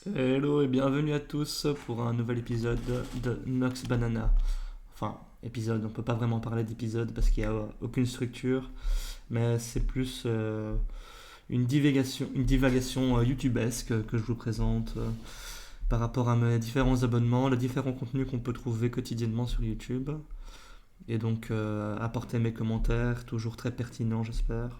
Hello et bienvenue à tous pour un nouvel épisode de Nox Banana. Enfin, épisode, on peut pas vraiment parler d'épisode parce qu'il n'y a aucune structure, mais c'est plus une divagation youtubesque que je vous présente par rapport à mes différents abonnements, les différents contenus qu'on peut trouver quotidiennement sur YouTube. Et donc apporter mes commentaires, toujours très pertinents j'espère,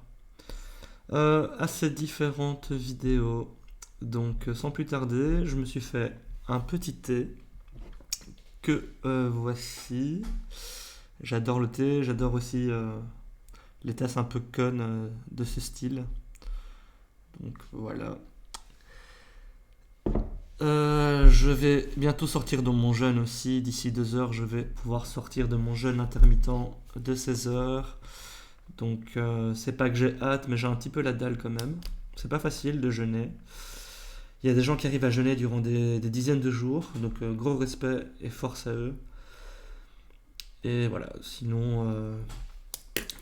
à ces différentes vidéos. Donc sans plus tarder, je me suis fait un petit thé que voici. J'adore le thé, j'adore aussi les tasses un peu connes de ce style. Donc voilà. Je vais bientôt sortir de mon jeûne aussi. D'ici 2 heures, je vais pouvoir sortir de mon jeûne intermittent de 16 heures. Donc c'est pas que j'ai hâte, mais j'ai un petit peu la dalle quand même. C'est pas facile de jeûner. Il y a des gens qui arrivent à jeûner durant des dizaines de jours, donc gros respect et force à eux. Et voilà, sinon,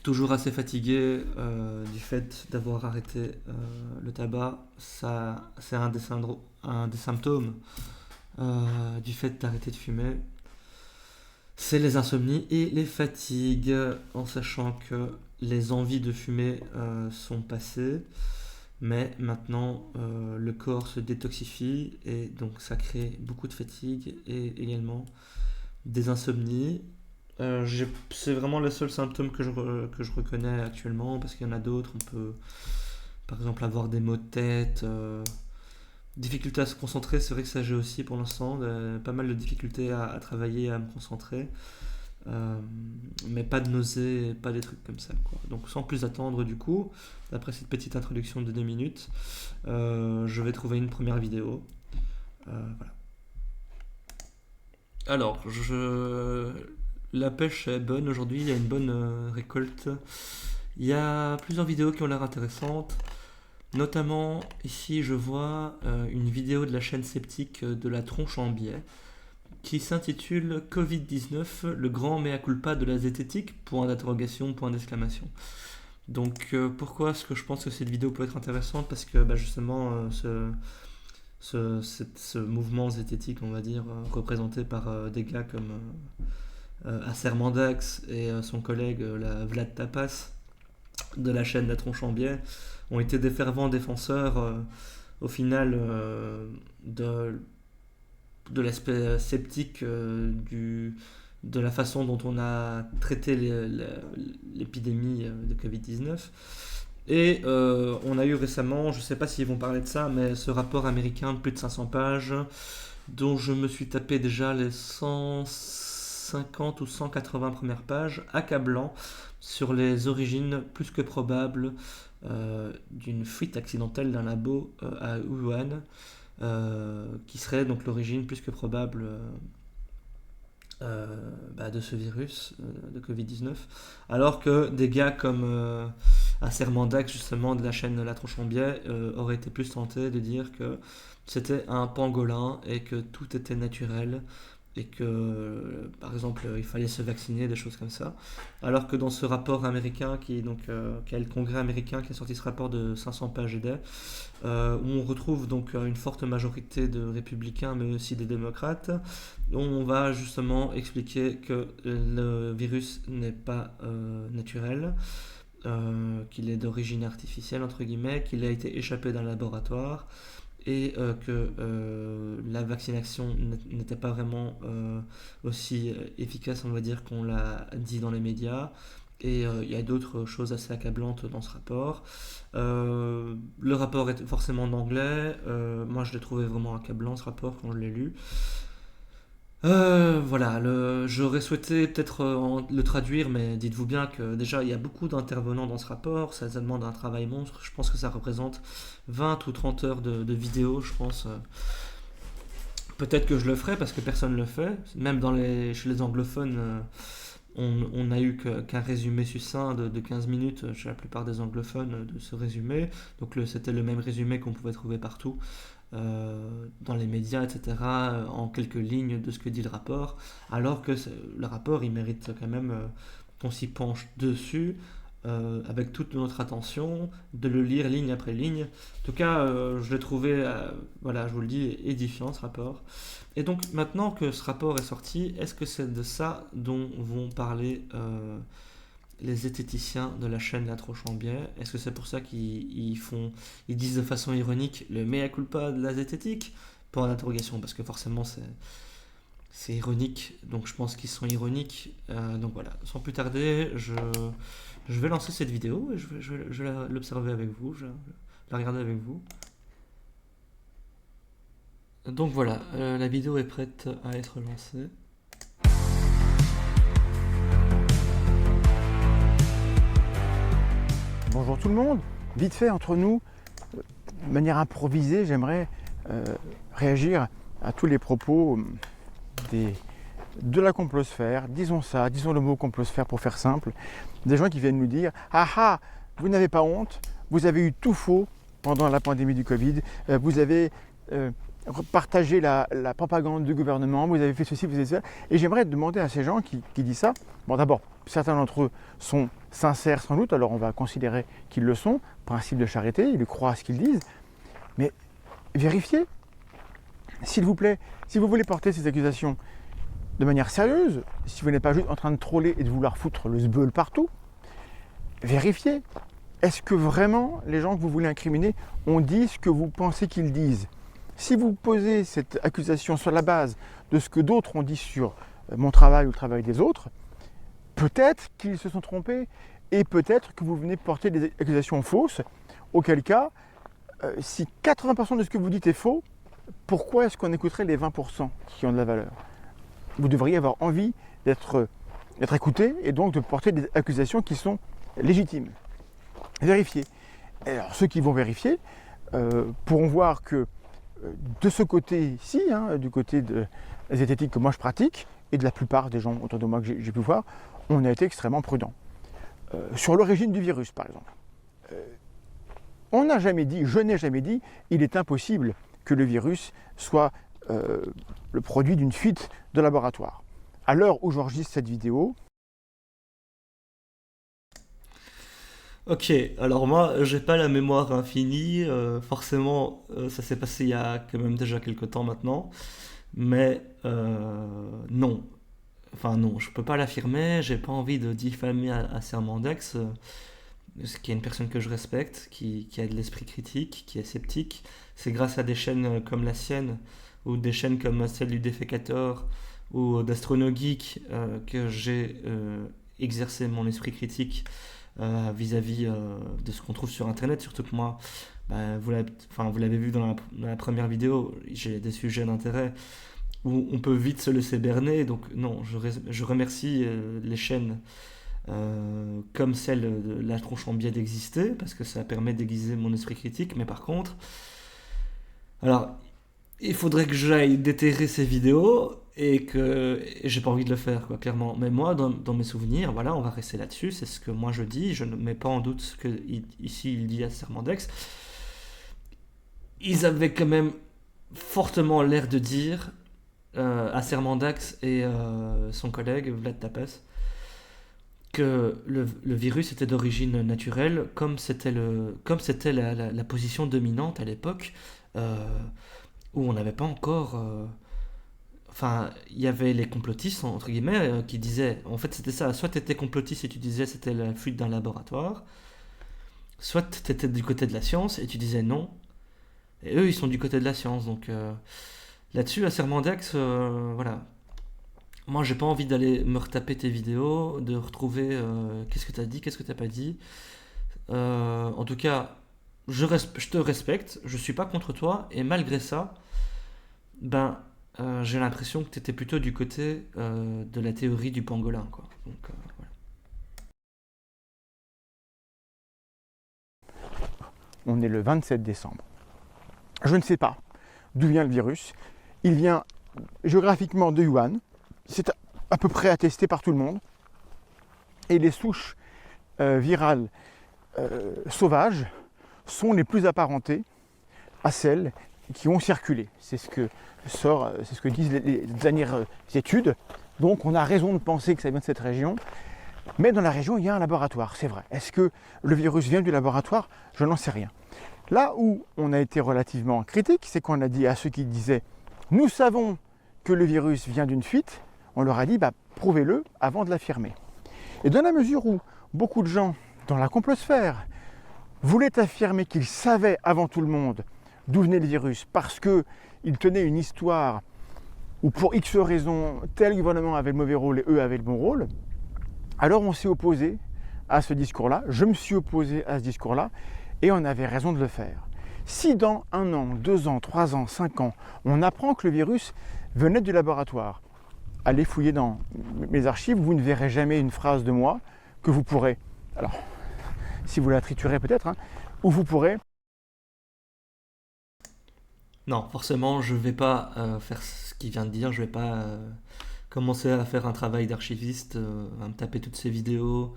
toujours assez fatigué du fait d'avoir arrêté le tabac. Ça, c'est un des symptômes du fait d'arrêter de fumer. C'est les insomnies et les fatigues, en sachant que les envies de fumer sont passées. Mais maintenant, le corps se détoxifie et donc ça crée beaucoup de fatigue et également des insomnies. C'est vraiment le seul symptôme que je reconnais actuellement parce qu'il y en a d'autres. On peut par exemple avoir des maux de tête, difficulté à se concentrer. C'est vrai que ça j'ai aussi pour l'instant, pas mal de difficultés à travailler, à me concentrer. Euh, mais pas de nausées, pas des trucs comme ça, quoi. Donc sans plus attendre du coup, après cette petite introduction de 2 minutes, je vais trouver une première vidéo. Voilà. Alors, la pêche est bonne aujourd'hui, il y a une bonne récolte. Il y a plusieurs vidéos qui ont l'air intéressantes. Notamment, ici, je vois une vidéo de la chaîne sceptique de la tronche en biais qui s'intitule Covid-19, le grand mea culpa de la zététique, point d'interrogation, point d'exclamation. Donc pourquoi est-ce que je pense que cette vidéo peut être intéressante? Parce que justement ce mouvement zététique, on va dire, représenté par des gars comme Acer Mandax et son collègue la Vlad Tapas de la chaîne La Tronche en Biais, ont été des fervents défenseurs au final de l'aspect sceptique de la façon dont on a traité l'épidémie de Covid-19. Et on a eu récemment, je ne sais pas s'ils vont parler de ça, mais ce rapport américain de plus de 500 pages, dont je me suis tapé déjà les 150 ou 180 premières pages, accablant sur les origines plus que probables d'une fuite accidentelle d'un labo à Wuhan, qui serait donc l'origine plus que probable de ce virus de Covid-19, alors que des gars comme Acer Mandax, justement, de la chaîne La Tronche en Biais, auraient été plus tentés de dire que c'était un pangolin et que tout était naturel et que, par exemple, il fallait se vacciner, des choses comme ça. Alors que dans ce rapport américain, qui est le Congrès américain qui a sorti ce rapport de 500 pages et des, où on retrouve donc une forte majorité de républicains, mais aussi des démocrates, on va justement expliquer que le virus n'est pas naturel, qu'il est d'origine artificielle, entre guillemets, qu'il a été échappé d'un laboratoire et que la vaccination n'était pas vraiment aussi efficace, on va dire, qu'on l'a dit dans les médias. Et il y a d'autres choses assez accablantes dans ce rapport. Le rapport est forcément en anglais. Moi, je l'ai trouvé vraiment accablant, ce rapport, quand je l'ai lu. Voilà, j'aurais souhaité peut-être le traduire, mais dites-vous bien que déjà il y a beaucoup d'intervenants dans ce rapport, ça demande un travail monstre, je pense que ça représente 20 ou 30 heures de vidéo, je pense. Peut-être que je le ferai parce que personne ne le fait, même chez les anglophones, on n'a eu qu'un résumé succinct de 15 minutes chez la plupart des anglophones de ce résumé, donc c'était le même résumé qu'on pouvait trouver partout dans les médias, etc., en quelques lignes de ce que dit le rapport, alors que le rapport, il mérite quand même qu'on s'y penche dessus, avec toute notre attention, de le lire ligne après ligne. En tout cas, je l'ai trouvé, voilà, je vous le dis, édifiant ce rapport. Et donc maintenant que ce rapport est sorti, est-ce que c'est de ça dont vont parler les zététiciens de la chaîne La Tronche en Biais? Est-ce que c'est pour ça ils disent de façon ironique le mea culpa de la zététique? Point d'interrogation, parce que forcément c'est ironique, donc je pense qu'ils sont ironiques. Donc voilà, sans plus tarder, je vais lancer cette vidéo et je vais l'observer avec vous, je vais la regarder avec vous. Donc voilà, la vidéo est prête à être lancée. Bonjour tout le monde, vite fait entre nous, de manière improvisée, j'aimerais réagir à tous les propos de la complosphère, disons le mot complosphère pour faire simple, des gens qui viennent nous dire « Ah ah, vous n'avez pas honte, vous avez eu tout faux pendant la pandémie du Covid, vous avez partagé la propagande du gouvernement, vous avez fait ceci, vous avez fait ça. » Et j'aimerais demander à ces gens qui disent ça, bon d'abord, certains d'entre eux sont sincères sans doute, alors on va considérer qu'ils le sont, principe de charité, ils croient à ce qu'ils disent, mais vérifiez, s'il vous plaît, si vous voulez porter ces accusations de manière sérieuse, si vous n'êtes pas juste en train de troller et de vouloir foutre le sbeul partout, vérifiez. Est-ce que vraiment les gens que vous voulez incriminer ont dit ce que vous pensez qu'ils disent? Si vous posez cette accusation sur la base de ce que d'autres ont dit sur mon travail ou le travail des autres, peut-être qu'ils se sont trompés et peut-être que vous venez porter des accusations fausses, auquel cas, si 80% de ce que vous dites est faux, pourquoi est-ce qu'on écouterait les 20% qui ont de la valeur? Vous devriez avoir envie d'être écouté et donc de porter des accusations qui sont légitimes. Vérifiez. Alors ceux qui vont vérifier pourront voir que de ce côté-ci, du côté de la zététique que moi je pratique, et de la plupart des gens autour de moi que j'ai pu voir, on a été extrêmement prudents. Sur l'origine du virus, par exemple. On n'a jamais dit, je n'ai jamais dit, il est impossible que le virus soit le produit d'une fuite de laboratoire. À l'heure où j'enregistre cette vidéo... Ok, alors moi, j'ai pas la mémoire infinie, forcément, ça s'est passé il y a quand même déjà quelques temps maintenant, mais non. Enfin non, je peux pas l'affirmer, j'ai pas envie de diffamer à Sermandex, qui est une personne que je respecte, qui a de l'esprit critique, qui est sceptique. C'est grâce à des chaînes comme la sienne, ou des chaînes comme celle du Défécator, ou d'Astronogeek, que j'ai exercé mon esprit critique vis-à-vis de ce qu'on trouve sur Internet, surtout que moi, vous l'avez vu dans la première vidéo, j'ai des sujets d'intérêt où on peut vite se laisser berner, donc non, je remercie les chaînes comme celle de La Tronche en Biais d'exister, parce que ça permet d'aiguiser mon esprit critique, mais par contre, alors, il faudrait que j'aille déterrer ces vidéos, et j'ai pas envie de le faire, quoi, clairement. Mais moi, dans mes souvenirs, voilà, on va rester là-dessus, c'est ce que moi je dis, je ne mets pas en doute ce que ici il dit à Sermandex. Ils avaient quand même fortement l'air de dire à Sermandex et son collègue Vlad Tapes que le virus était d'origine naturelle, comme c'était la position dominante à l'époque, où on n'avait pas encore... Enfin, il y avait les complotistes, entre guillemets, qui disaient... En fait, c'était ça. Soit tu étais complotiste et tu disais c'était la fuite d'un laboratoire, soit tu étais du côté de la science et tu disais non. Et eux, ils sont du côté de la science. Donc là-dessus, à Sermandex, voilà. Moi, j'ai pas envie d'aller me retaper tes vidéos, de retrouver qu'est-ce que tu as dit, qu'est-ce que tu n'as pas dit. En tout cas, je te respecte, je suis pas contre toi, et malgré ça, j'ai l'impression que tu étais plutôt du côté de la théorie du pangolin, quoi. Donc, voilà. On est le 27 décembre. Je ne sais pas d'où vient le virus. Il vient géographiquement de Wuhan. C'est à peu près attesté par tout le monde. Et les souches virales sauvages sont les plus apparentées à celles qui ont circulé. C'est ce que disent les dernières études. Donc on a raison de penser que ça vient de cette région. Mais dans la région, il y a un laboratoire, c'est vrai. Est-ce que le virus vient du laboratoire? Je n'en sais rien. Là où on a été relativement critique, c'est qu'on a dit à ceux qui disaient « Nous savons que le virus vient d'une fuite », on leur a dit prouvez-le avant de l'affirmer. Et dans la mesure où beaucoup de gens dans la complosphère voulaient affirmer qu'ils savaient avant tout le monde d'où venait le virus parce qu'ils tenaient une histoire où pour X raisons, tel gouvernement avait le mauvais rôle et eux avaient le bon rôle, alors on s'est opposé à ce discours-là, je me suis opposé à ce discours-là, et on avait raison de le faire. Si dans 1 an, 2 ans, 3 ans, 5 ans, on apprend que le virus venait du laboratoire, allez fouiller dans mes archives, vous ne verrez jamais une phrase de moi que vous pourrez, alors si vous la triturez peut-être, où vous pourrez... Non, forcément, je vais pas faire ce qu'il vient de dire, je vais pas commencer à faire un travail d'archiviste, à me taper toutes ces vidéos.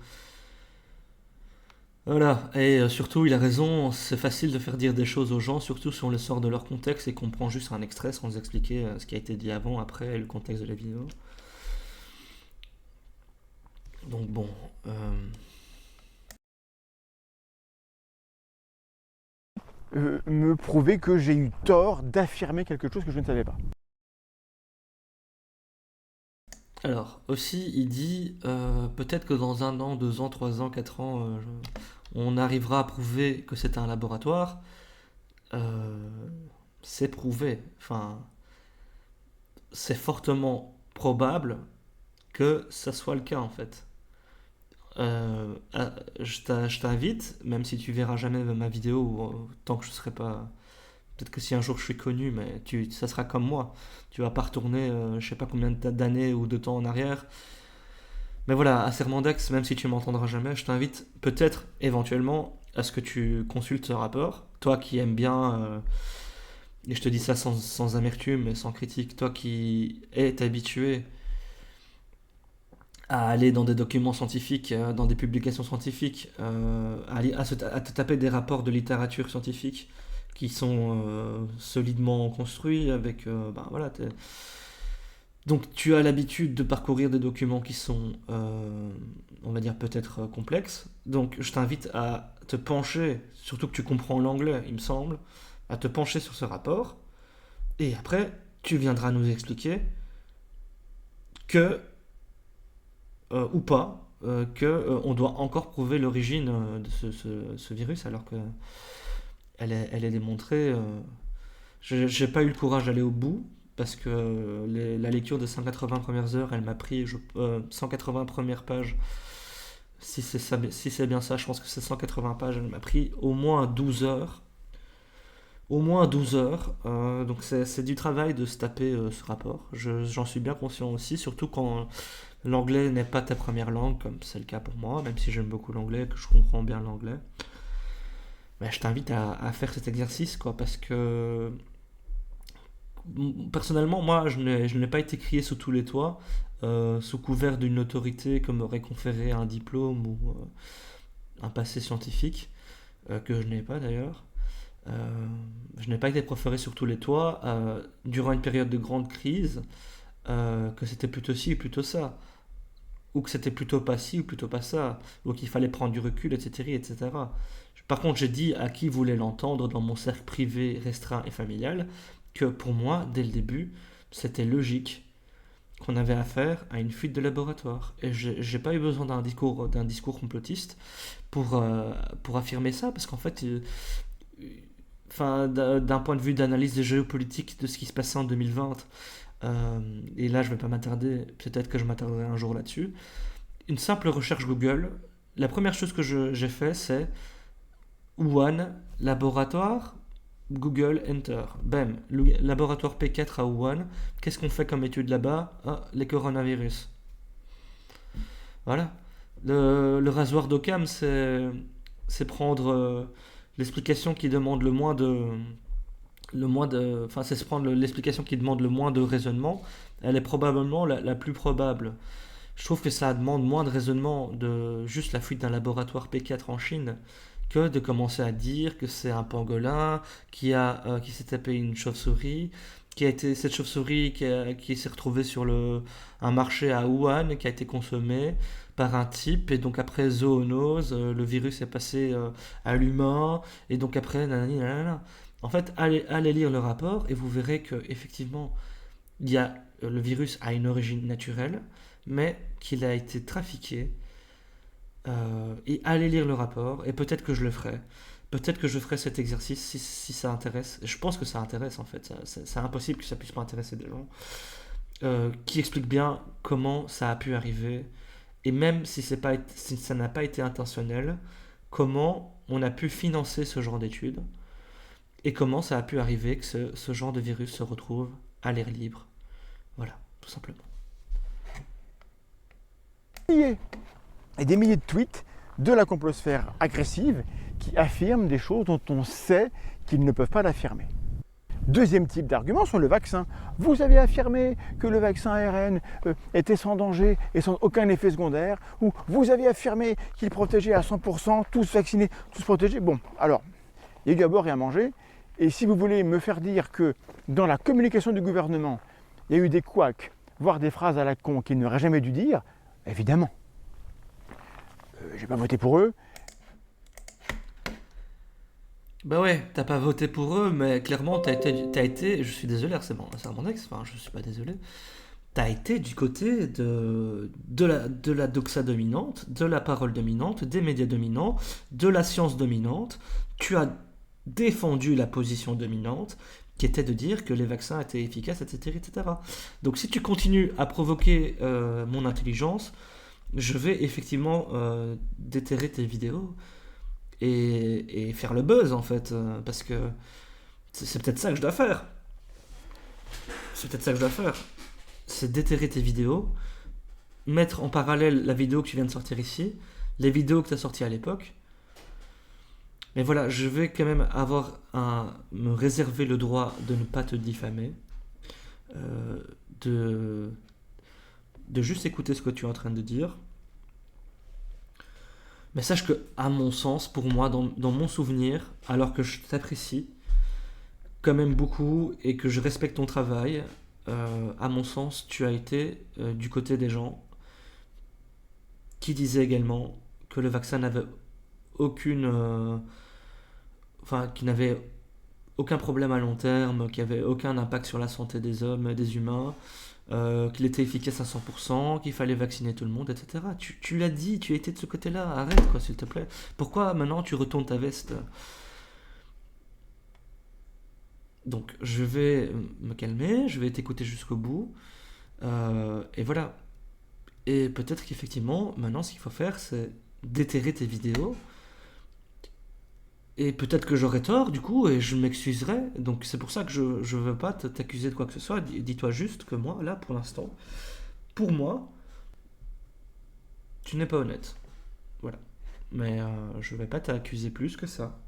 Voilà, et surtout, il a raison, c'est facile de faire dire des choses aux gens, surtout si on les sort de leur contexte et qu'on prend juste un extrait sans expliquer ce qui a été dit avant, après, et le contexte de la vidéo. Donc bon, me prouver que j'ai eu tort d'affirmer quelque chose que je ne savais pas. alors, aussi, il dit peut-être que dans 1 an, 2 ans, 3 ans, 4 ans, on arrivera à prouver que c'est un laboratoire. Euh, c'est prouvé. Enfin, c'est fortement probable que ça soit le cas en fait. Je t'invite, même si tu verras jamais ma vidéo, ou, tant que je serai pas. Peut-être que si un jour je suis connu, mais ça sera comme moi. Tu vas pas retourner, je sais pas combien d'années ou de temps en arrière. Mais voilà, à Sermondex, même si tu m'entendras jamais, je t'invite peut-être éventuellement à ce que tu consultes ce rapport. Toi qui aimes bien, et je te dis ça sans amertume et sans critique, toi qui es habitué à aller dans des documents scientifiques, dans des publications scientifiques, à te taper des rapports de littérature scientifique qui sont solidement construits avec, ben voilà, donc tu as l'habitude de parcourir des documents qui sont, on va dire peut-être complexes. Donc je t'invite à te pencher, surtout que tu comprends l'anglais, il me semble, à te pencher sur ce rapport. Et après, tu viendras nous expliquer que ou pas, que on doit encore prouver l'origine de ce virus alors que elle est démontrée. J'ai pas eu le courage d'aller au bout parce que la lecture de 180 premières heures, elle m'a pris 180 premières pages. Si c'est bien ça, je pense que c'est 180 pages, elle m'a pris au moins 12 heures. Au moins 12 heures. Donc c'est du travail de se taper ce rapport. J'en suis bien conscient aussi, surtout quand l'anglais n'est pas ta première langue, comme c'est le cas pour moi, même si j'aime beaucoup l'anglais, que je comprends bien l'anglais. Ben, je t'invite à faire cet exercice, quoi, parce que personnellement, moi, je n'ai pas été crié sous tous les toits, sous couvert d'une autorité que m'aurait conféré un diplôme ou un passé scientifique, que je n'ai pas d'ailleurs. Euh, je n'ai pas été proféré sur tous les toits durant une période de grande crise, que c'était plutôt ci ou plutôt ça, ou que c'était plutôt pas ci ou plutôt pas ça, ou qu'il fallait prendre du recul, etc., etc. Par contre, j'ai dit à qui voulait l'entendre dans mon cercle privé, restreint et familial que pour moi, dès le début, c'était logique qu'on avait affaire à une fuite de laboratoire. Et j'ai pas eu besoin d'un discours complotiste pour affirmer ça, parce qu'en fait, enfin, d'un point de vue d'analyse de géopolitique de ce qui se passait en 2020, et là je vais pas m'attarder, peut-être que je m'attarderai un jour là-dessus, une simple recherche Google, la première chose que j'ai fait c'est Wuhan, laboratoire, Google, Enter. Bam, laboratoire P4 à Wuhan. Qu'est-ce qu'on fait comme étude là-bas? Ah, les coronavirus. Voilà. Le rasoir d'Occam, c'est prendre l'explication qui demande enfin, c'est se prendre l'explication qui demande le moins de raisonnement. Elle est probablement la plus probable. Je trouve que ça demande moins de raisonnement de juste la fuite d'un laboratoire P4 en Chine que de commencer à dire que c'est un pangolin qui s'est tapé une chauve-souris, qui a été cette chauve-souris qui s'est retrouvée sur un marché à Wuhan, qui a été consommée par un type, et donc après zoonose, le virus est passé à l'humain, et donc après nanani nanana. En fait, allez lire le rapport et vous verrez que effectivement, le virus a une origine naturelle, mais qu'il a été trafiqué. Et allez lire le rapport, et peut-être que je le ferai. Peut-être que je ferai cet exercice si ça intéresse. Je pense que ça intéresse en fait. C'est impossible que ça puisse pas intéresser des gens. Qui explique bien comment ça a pu arriver. Et même si ça n'a pas été intentionnel, comment on a pu financer ce genre d'études. Et comment ça a pu arriver que ce genre de virus se retrouve à l'air libre. Voilà, tout simplement. Et des milliers de tweets de la complosphère agressive qui affirment des choses dont on sait qu'ils ne peuvent pas l'affirmer. Deuxième type d'argument sur le vaccin. Vous avez affirmé que le vaccin ARN était sans danger et sans aucun effet secondaire, ou vous avez affirmé qu'il protégeait à 100%, tous vaccinés, tous protégés. Bon, alors, il y a eu à boire et à manger, et si vous voulez me faire dire que dans la communication du gouvernement, il y a eu des couacs, voire des phrases à la con qu'il n'aurait jamais dû dire, évidemment. J'ai pas voté pour eux. Bah ouais, t'as pas voté pour eux, mais clairement, t'as été, je suis désolé, c'est mon ex, enfin, je suis pas désolé, t'as été du côté de la doxa dominante, de la parole dominante, des médias dominants, de la science dominante. Tu as défendu la position dominante, qui était de dire que les vaccins étaient efficaces, etc., etc. Donc si tu continues à provoquer mon intelligence, je vais effectivement déterrer tes vidéos et faire le buzz en fait, parce que c'est peut-être ça que je dois faire. C'est peut-être ça que je dois faire. C'est déterrer tes vidéos, mettre en parallèle la vidéo que tu viens de sortir ici, les vidéos que tu as sorties à l'époque. Mais voilà, je vais quand même me réserver le droit de ne pas te diffamer, de juste écouter ce que tu es en train de dire. Mais sache que, à mon sens, pour moi, dans mon souvenir, alors que je t'apprécie quand même beaucoup et que je respecte ton travail, à mon sens, tu as été du côté des gens qui disaient également que le vaccin n'avait qui n'avait aucun problème à long terme, qu'il n'y avait aucun impact sur la santé des hommes et des humains, qu'il était efficace à 100%, qu'il fallait vacciner tout le monde, etc. Tu l'as dit, tu as été de ce côté-là, arrête quoi, s'il te plaît. Pourquoi maintenant tu retournes ta veste? Donc je vais me calmer, je vais t'écouter jusqu'au bout, et voilà. Et peut-être qu'effectivement, maintenant ce qu'il faut faire, c'est déterrer tes vidéos. Et peut-être que j'aurai tort, du coup, et je m'excuserai. Donc c'est pour ça que je ne veux pas t'accuser de quoi que ce soit. Dis-toi juste que moi, là, pour l'instant, pour moi, tu n'es pas honnête. Voilà. Mais je ne vais pas t'accuser plus que ça.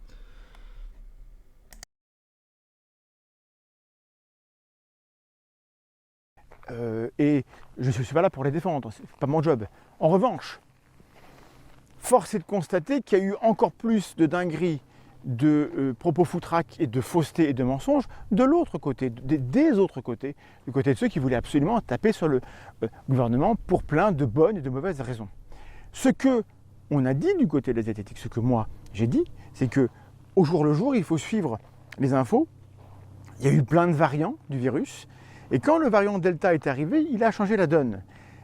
Et je ne suis pas là pour les défendre, c'est pas mon job. En revanche, force est de constater qu'il y a eu encore plus de dingueries, de propos foutraques et de fausseté et de mensonges de l'autre côté, des autres côtés, du côté de ceux qui voulaient absolument taper sur le gouvernement pour plein de bonnes et de mauvaises raisons. Ce que on a dit du côté des zététiques, ce que moi j'ai dit, c'est que au jour le jour, il faut suivre les infos. Il y a eu plein de variants du virus, et quand le variant Delta est arrivé, il a changé la donne.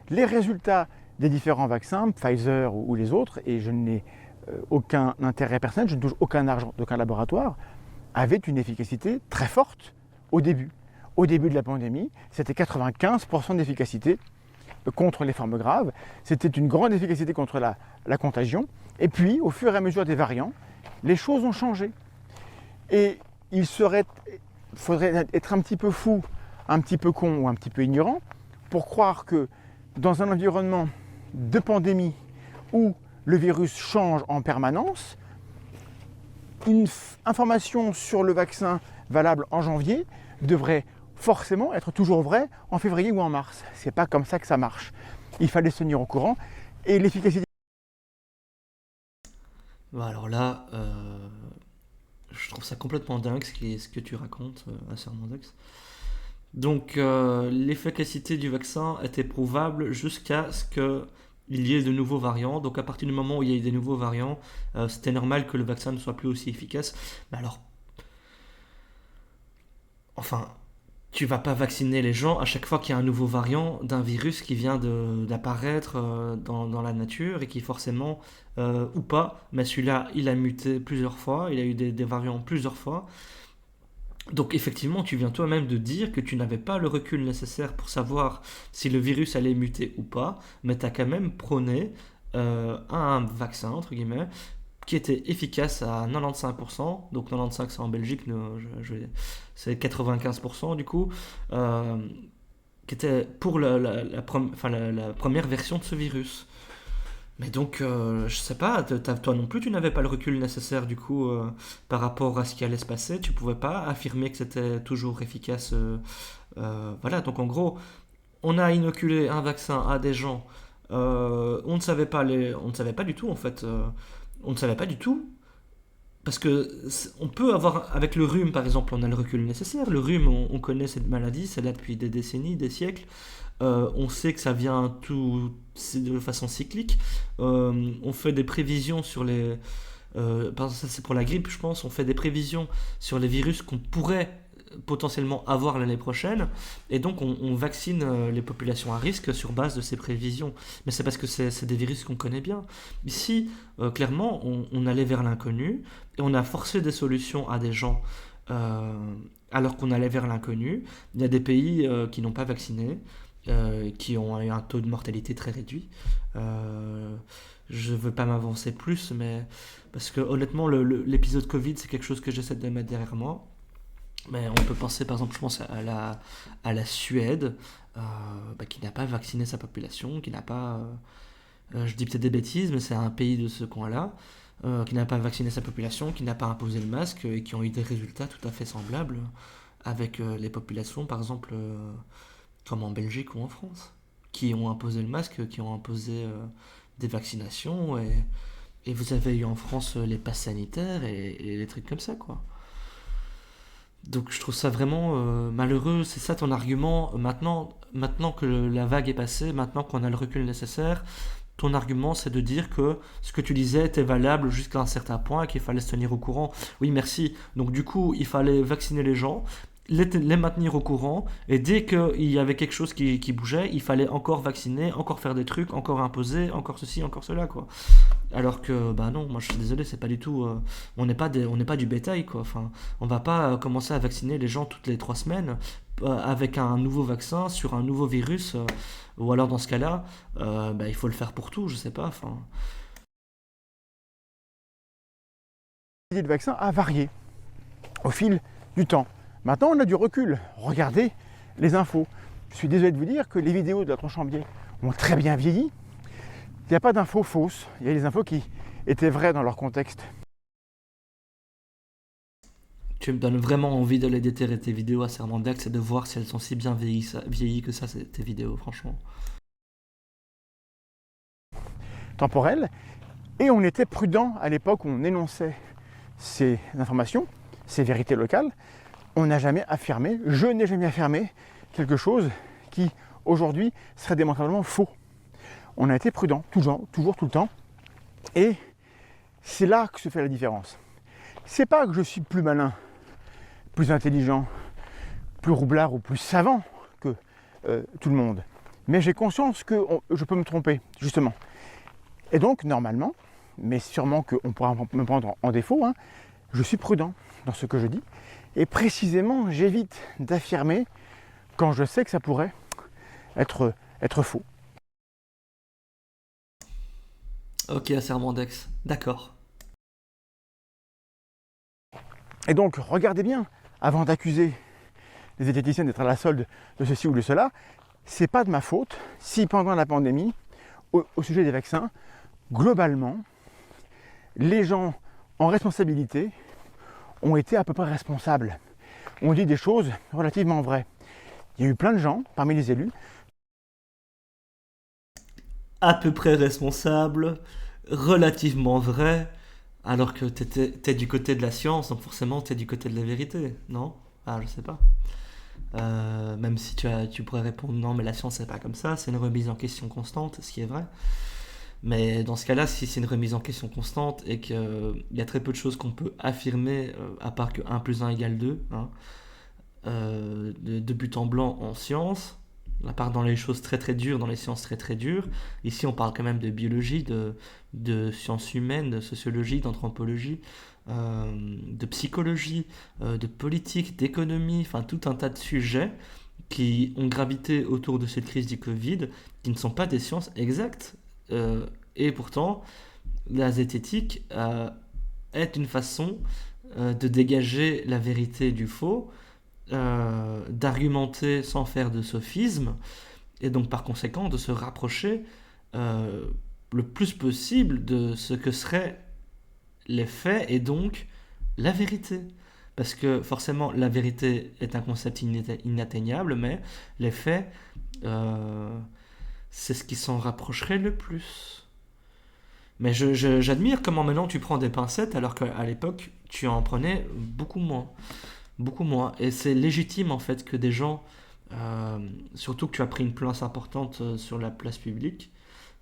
Les résultats des différents vaccins, Pfizer ou les autres, et je n'ai aucun intérêt personnel, je ne touche aucun argent d'aucun laboratoire, avaient une efficacité très forte au début. Au début de la pandémie, c'était 95% d'efficacité contre les formes graves, c'était une grande efficacité contre la contagion, et puis au fur et à mesure des variants, les choses ont changé. Et il faudrait être un petit peu fou, un petit peu con ou un petit peu ignorant pour croire que dans un environnement de pandémie où le virus change en permanence, une information sur le vaccin valable en janvier devrait forcément être toujours vraie en février ou en mars. C'est pas comme ça que ça marche. Il fallait se tenir au courant et l'efficacité. Bon, alors là, je trouve ça complètement dingue ce que tu racontes à Sermondex. Donc, l'efficacité du vaccin était prouvable jusqu'à ce que il y ait de nouveaux variants. Donc à partir du moment où il y a eu des nouveaux variants, c'était normal que le vaccin ne soit plus aussi efficace. Mais alors, enfin, tu vas pas vacciner les gens à chaque fois qu'il y a un nouveau variant d'un virus qui vient d'apparaître dans la nature et qui forcément, ou pas, mais celui-là, il a muté plusieurs fois, il a eu des variants plusieurs fois. Donc effectivement, tu viens toi-même de dire que tu n'avais pas le recul nécessaire pour savoir si le virus allait muter ou pas, mais tu as quand même prôné un vaccin, entre guillemets, qui était efficace à 95%, donc 95 c'est en Belgique, c'est 95% du coup, euh, qui était pour la première version de ce virus. Mais donc, je sais pas, toi non plus, tu n'avais pas le recul nécessaire du coup par rapport à ce qui allait se passer. Tu pouvais pas affirmer que c'était toujours efficace. Voilà, donc en gros, on a inoculé un vaccin à des gens. On ne savait pas du tout en fait. On ne savait pas du tout parce que on peut avoir avec le rhume par exemple, on a le recul nécessaire. Le rhume, on connaît cette maladie, c'est là depuis des décennies, des siècles. On sait que ça vient tout c'est de façon cyclique. On fait des prévisions sur les. Par exemple, ça c'est pour la grippe, je pense. On fait des prévisions sur les virus qu'on pourrait potentiellement avoir l'année prochaine, et donc on vaccine les populations à risque sur base de ces prévisions. Mais c'est parce que c'est des virus qu'on connaît bien. Ici, clairement, on allait vers l'inconnu et on a forcé des solutions à des gens. euh, Alors qu'on allait vers l'inconnu. Il y a des pays qui n'ont pas vacciné, qui ont eu un taux de mortalité très réduit. Euh, je ne veux pas m'avancer plus, mais parce que honnêtement, l'épisode Covid, c'est quelque chose que j'essaie de mettre derrière moi. Mais on peut penser, par exemple, je pense à la Suède, qui n'a pas vacciné sa population, qui n'a pas, je dis peut-être des bêtises, mais c'est un pays de ce coin-là, qui n'a pas vacciné sa population, qui n'a pas imposé le masque, et qui ont eu des résultats tout à fait semblables avec les populations, par exemple, comme en Belgique ou en France, qui ont imposé le masque, qui ont imposé des vaccinations, et vous avez eu en France les passes sanitaires et les trucs comme ça, quoi. Donc je trouve ça vraiment malheureux, c'est ça ton argument. Maintenant que la vague est passée, maintenant qu'on a le recul nécessaire, ton argument c'est de dire que ce que tu disais était valable jusqu'à un certain point et qu'il fallait se tenir au courant. Oui, merci. Donc du coup, il fallait vacciner les gens, les maintenir au courant, et dès qu'il y avait quelque chose qui bougeait, il fallait encore vacciner, encore faire des trucs, encore imposer, encore ceci, encore cela, quoi. Alors que, bah non, moi je suis désolé, c'est pas du tout. On n'est pas du bétail, quoi. Enfin, on va pas commencer à vacciner les gens toutes les 3 semaines avec un nouveau vaccin sur un nouveau virus. Ou alors dans ce cas-là, bah, il faut le faire pour tout, je sais pas. Enfin, L'idée de vaccin a varié au fil du temps. Maintenant, on a du recul. Regardez les infos. Je suis désolé de vous dire que les vidéos de la tronche en biais ont très bien vieilli. Il n'y a pas d'infos fausses. Il y a des infos qui étaient vraies dans leur contexte. tu me donnes vraiment envie d'aller déterrer tes vidéos à Sermendax et de voir si elles sont si bien vieillies que ça, tes vidéos, franchement. Temporelles. Et on était prudent à l'époque où on énonçait ces informations, ces vérités locales. On n'a jamais affirmé, je n'ai jamais affirmé quelque chose qui aujourd'hui serait démontrablement faux. On a été prudent, toujours, tout le temps. Et c'est là que se fait la différence. C'est pas que je suis plus malin, plus intelligent, plus roublard ou plus savant que tout le monde. Mais j'ai conscience que je peux me tromper, justement. Et donc, normalement, mais sûrement qu'on pourra me prendre en défaut, hein, je suis prudent dans ce que je dis. Et précisément, j'évite d'affirmer quand je sais que ça pourrait être faux. Ok, Sermendex, d'accord. Et donc, regardez bien, avant d'accuser les diététiciens d'être à la solde de ceci ou de cela, c'est pas de ma faute si pendant la pandémie, au sujet des vaccins, globalement, les gens en responsabilité ont été à peu près responsables. On dit des choses relativement vraies. Il y a eu plein de gens, parmi les élus, À peu près responsable, relativement vrai, alors que t'es du côté de la science, donc forcément t'es du côté de la vérité, non? Ah, je sais pas. Même si tu pourrais répondre non, mais la science c'est pas comme ça, c'est une remise en question constante, ce qui est vrai. Mais dans ce cas-là, si c'est une remise en question constante et qu'il y a très peu de choses qu'on peut affirmer, à part que 1 plus 1 égale 2, hein, de but en blanc en sciences, à part dans les choses très très dures, dans les sciences très très dures, ici on parle quand même de biologie, de sciences humaines, de sociologie, d'anthropologie, de psychologie, de politique, d'économie, enfin tout un tas de sujets qui ont gravité autour de cette crise du Covid, qui ne sont pas des sciences exactes. Et pourtant, la zététique est une façon de dégager la vérité du faux, d'argumenter sans faire de sophisme, et donc par conséquent de se rapprocher euh, le plus possible de ce que seraient les faits et donc la vérité. Parce que forcément, la vérité est un concept inatteignable, mais les faits, euh, c'est ce qui s'en rapprocherait le plus. Mais j'admire comment maintenant tu prends des pincettes alors qu'à l'époque, tu en prenais beaucoup moins. Beaucoup moins. Et c'est légitime en fait que des gens, surtout que tu as pris une place importante sur la place publique,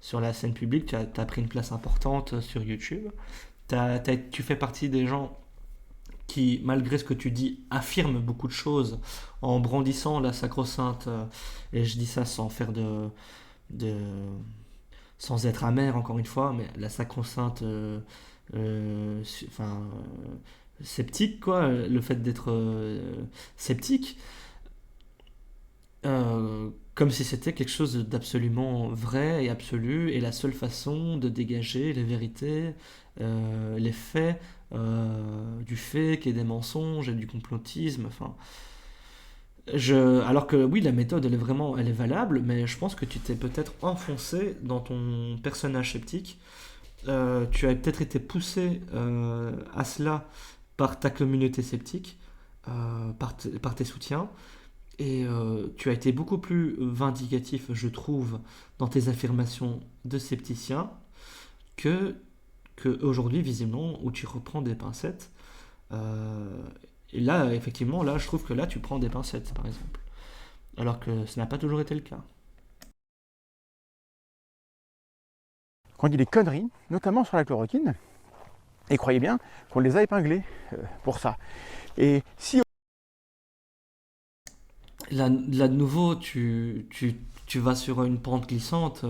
sur la scène publique, tu as pris une place importante sur YouTube. Tu fais partie des gens qui, malgré ce que tu dis, affirment beaucoup de choses en brandissant la sacro-sainte, et je dis ça sans faire de sans être amer encore une fois, mais la sacro-sainte, enfin, sceptique quoi, le fait d'être sceptique, comme si c'était quelque chose d'absolument vrai et absolu, et la seule façon de dégager les vérités, les faits, du fake et des mensonges et du complotisme. Enfin, alors que oui, la méthode elle est vraiment, elle est valable, mais je pense que tu t'es peut-être enfoncé dans ton personnage sceptique. Tu as peut-être été poussé à cela par ta communauté sceptique, par tes soutiens. Et tu as été beaucoup plus vindicatif, je trouve, dans tes affirmations de scepticien que, que aujourd'hui, visiblement, où tu reprends des pincettes. Euh, et là, effectivement, là, je trouve que là, tu prends des pincettes, par exemple. Alors que ce n'a pas toujours été le cas. Qu'on dit des conneries, notamment sur la chloroquine, et croyez bien qu'on les a épinglés pour ça. Et si Là de nouveau, tu vas sur une pente glissante.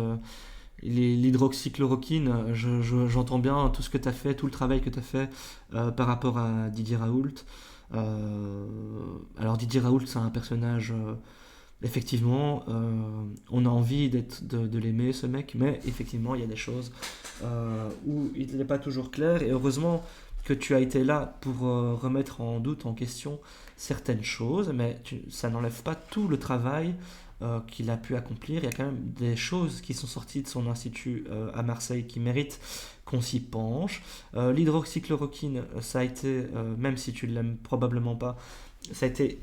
L'hydroxychloroquine, j'entends bien tout ce que tu as fait, tout le travail que tu as fait par rapport à Didier Raoult. Alors Didier Raoult, c'est un personnage, effectivement, on a envie de l'aimer, ce mec, mais effectivement, il y a des choses où il n'est pas toujours clair, et heureusement que tu as été là pour remettre en doute, en question certaines choses, mais ça n'enlève pas tout le travail qu'il a pu accomplir. Il y a quand même des choses qui sont sorties de son institut à Marseille qui méritent qu'on s'y penche. L'hydroxychloroquine, ça a été, même si tu ne l'aimes probablement pas, ça a été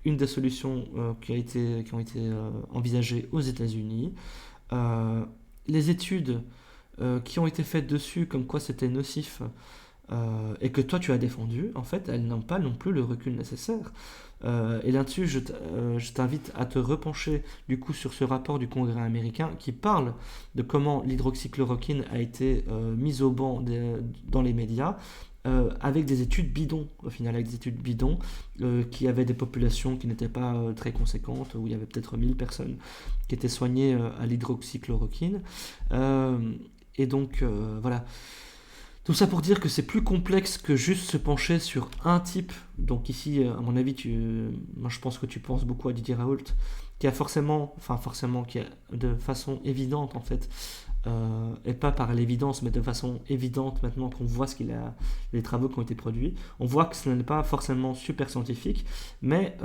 une des solutions qui ont été envisagées aux États-Unis. Euh, les études qui ont été faites dessus, comme quoi c'était nocif, et que toi tu as défendu, en fait, elles n'ont pas non plus le recul nécessaire. Et là-dessus, je t'invite à te repencher du coup sur ce rapport du Congrès américain qui parle de comment l'hydroxychloroquine a été mise au banc dans les médias, avec des études bidons, au final, avec des études bidons qui avaient des populations qui n'étaient pas très conséquentes, où il y avait peut-être 1000 personnes qui étaient soignées à l'hydroxychloroquine. Et donc, voilà. Tout ça pour dire que c'est plus complexe que juste se pencher sur un type. Donc ici, à mon avis, moi je pense que tu penses beaucoup à Didier Raoult, qui a forcément, qui a de façon évidente en fait, et pas par l'évidence, mais de façon évidente maintenant qu'on voit les travaux qui ont été produits, on voit que ce n'est pas forcément super scientifique, mais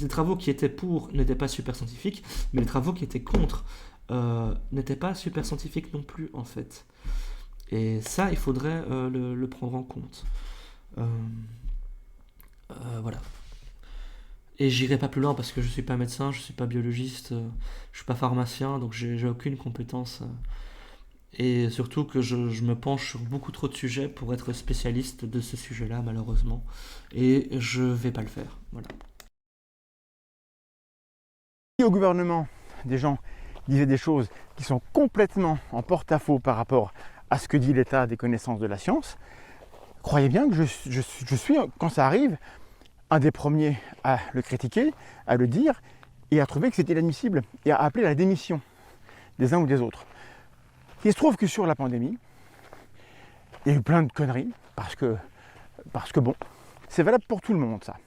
les travaux qui étaient pour n'étaient pas super scientifiques, mais les travaux qui étaient contre n'étaient pas super scientifiques non plus en fait. Et ça, il faudrait le prendre en compte. Euh, voilà. Et j'irai pas plus loin parce que je suis pas médecin, je suis pas biologiste, je suis pas pharmacien, donc j'ai aucune compétence. Et surtout que je me penche sur beaucoup trop de sujets pour être spécialiste de ce sujet-là, malheureusement. Et je vais pas le faire. Voilà. au gouvernement des gens disait des choses qui sont complètement en porte-à-faux par rapport à ce que dit l'état des connaissances de la science, croyez bien que je suis, quand ça arrive, un des premiers à le critiquer, à le dire, et à trouver que c'était inadmissible, et à appeler à la démission des uns ou des autres. Il se trouve que sur la pandémie, il y a eu plein de conneries, parce que bon, c'est valable pour tout le monde, ça.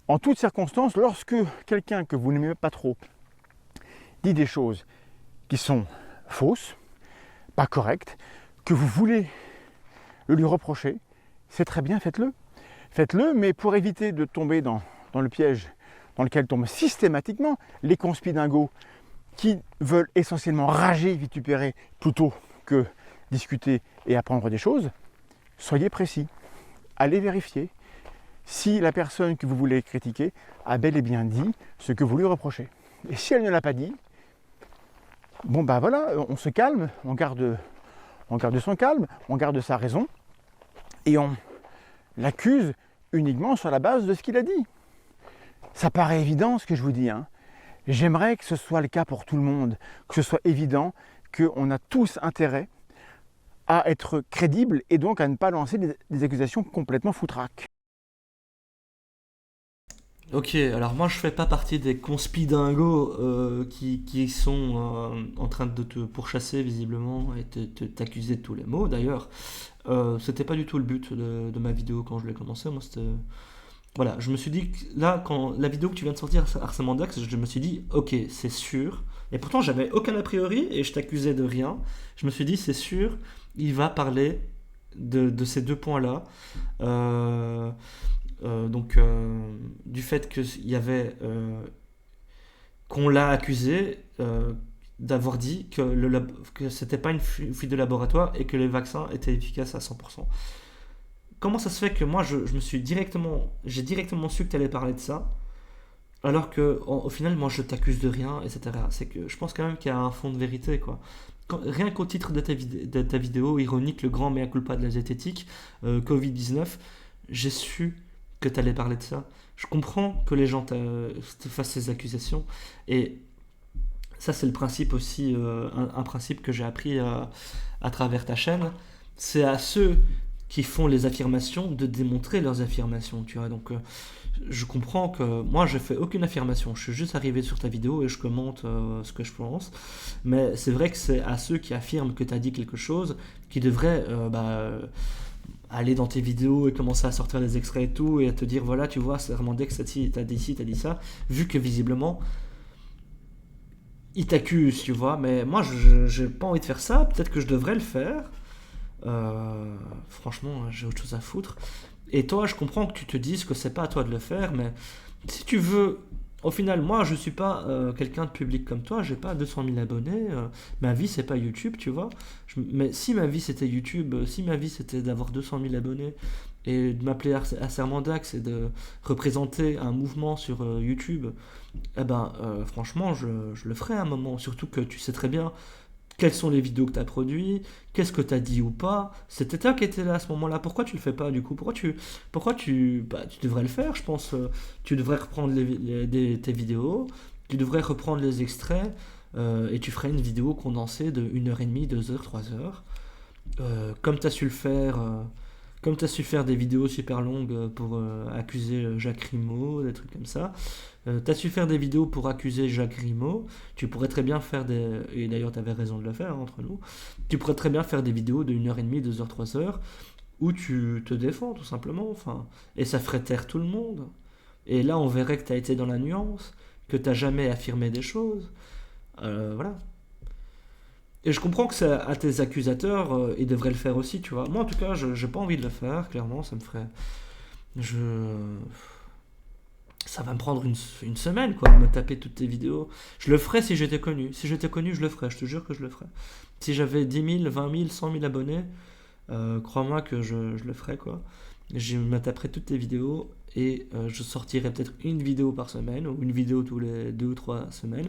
En toutes circonstances, lorsque quelqu'un que vous n'aimez pas trop dit des choses qui sont fausses, pas correctes, que vous voulez le lui reprocher, c'est très bien, faites-le. Faites-le, mais pour éviter de tomber dans le piège dans lequel tombent systématiquement les conspidingos qui veulent essentiellement rager, vitupérer, plutôt que discuter et apprendre des choses, soyez précis. Allez vérifier si la personne que vous voulez critiquer a bel et bien dit ce que vous lui reprochez. Et si elle ne l'a pas dit, bon ben voilà, on se calme, on garde son calme, on garde sa raison, et on l'accuse uniquement sur la base de ce qu'il a dit. Ça paraît évident ce que je vous dis, hein. J'aimerais que ce soit le cas pour tout le monde, que ce soit évident qu'on a tous intérêt à être crédible et donc à ne pas lancer des accusations complètement foutraques. Ok, alors moi je fais pas partie des conspidingos qui sont en train de te pourchasser visiblement et t'accuser de tous les maux. D'ailleurs, c'était pas du tout le but de ma vidéo quand je l'ai commencé. Moi c'était... Voilà, je me suis dit que là, quand la vidéo que tu viens de sortir, Harcèlement d'Axe, je me suis dit, ok, c'est sûr. Et pourtant j'avais aucun a priori et je t'accusais de rien. Je me suis dit, c'est sûr, il va parler de ces deux points-là. Du fait qu'il y avait qu'on l'a accusé d'avoir dit que c'était pas une fuite de laboratoire et que les vaccins étaient efficaces à 100%. Comment ça se fait que moi j'ai directement su que tu allais parler de ça alors que au final moi je t'accuse de rien, etc. C'est que je pense quand même qu'il y a un fond de vérité, quoi. Rien qu'au titre de ta vidéo ironique, le grand mea culpa de la zététique, Covid-19, j'ai su que tu allais parler de ça. Je comprends que les gens te fassent ces accusations. Et ça, c'est le principe aussi, un principe que j'ai appris à travers ta chaîne. C'est à ceux qui font les affirmations de démontrer leurs affirmations, tu vois. Donc, je comprends que moi, je fais aucune affirmation. Je suis juste arrivé sur ta vidéo et je commente ce que je pense. Mais c'est vrai que c'est à ceux qui affirment que tu as dit quelque chose qui devraient... aller dans tes vidéos et commencer à sortir des extraits et tout, et à te dire, voilà, tu vois, c'est vraiment que t'as dit ci, t'as dit ça, vu que visiblement, ils t'accusent, tu vois, mais moi, j'ai pas envie de faire ça, peut-être que je devrais le faire, franchement, j'ai autre chose à foutre, et toi, je comprends que tu te dises que c'est pas à toi de le faire, mais si tu veux... Au final, moi, je suis pas quelqu'un de public comme toi, j'ai pas 200 000 abonnés, ma vie, c'est pas YouTube, tu vois. Mais si ma vie, c'était YouTube, si ma vie, c'était d'avoir 200 000 abonnés et de m'appeler Harcèlement d'Axe et de représenter un mouvement sur YouTube, eh ben, franchement, je le ferai à un moment. Surtout que tu sais très bien quelles sont les vidéos que tu as produites, qu'est-ce que tu as dit ou pas. C'était toi qui étais là à ce moment-là. Pourquoi tu le fais pas du coup? Tu devrais le faire, je pense. Tu devrais reprendre tes vidéos, tu devrais reprendre les extraits et tu ferais une vidéo condensée de 1h30, 2h, 3h. Comme tu as su le faire. Comme tu as su faire des vidéos super longues pour accuser Jacques Rimaud, des trucs comme ça, tu as su faire des vidéos pour accuser Jacques Rimaud, tu pourrais très bien faire des... Et d'ailleurs, tu avais raison de le faire, hein, entre nous. Tu pourrais très bien faire des vidéos de 1h30, 2h, 3h, où tu te défends, tout simplement. Enfin, et ça ferait taire tout le monde. Et là, on verrait que tu as été dans la nuance, que tu n'as jamais affirmé des choses. Voilà. Et je comprends que c'est à tes accusateurs, ils devraient le faire aussi, tu vois. Moi, en tout cas, j'ai pas envie de le faire, clairement, ça me ferait... Ça va me prendre une semaine, quoi, de me taper toutes tes vidéos. Je le ferais si j'étais connu. Si j'étais connu, je le ferais, je te jure que je le ferais. Si j'avais 10 000, 20 000, 100 000 abonnés, crois-moi que je le ferais, quoi. Je me taperais toutes tes vidéos et je sortirais peut-être une vidéo par semaine, ou une vidéo tous les 2 ou 3 semaines.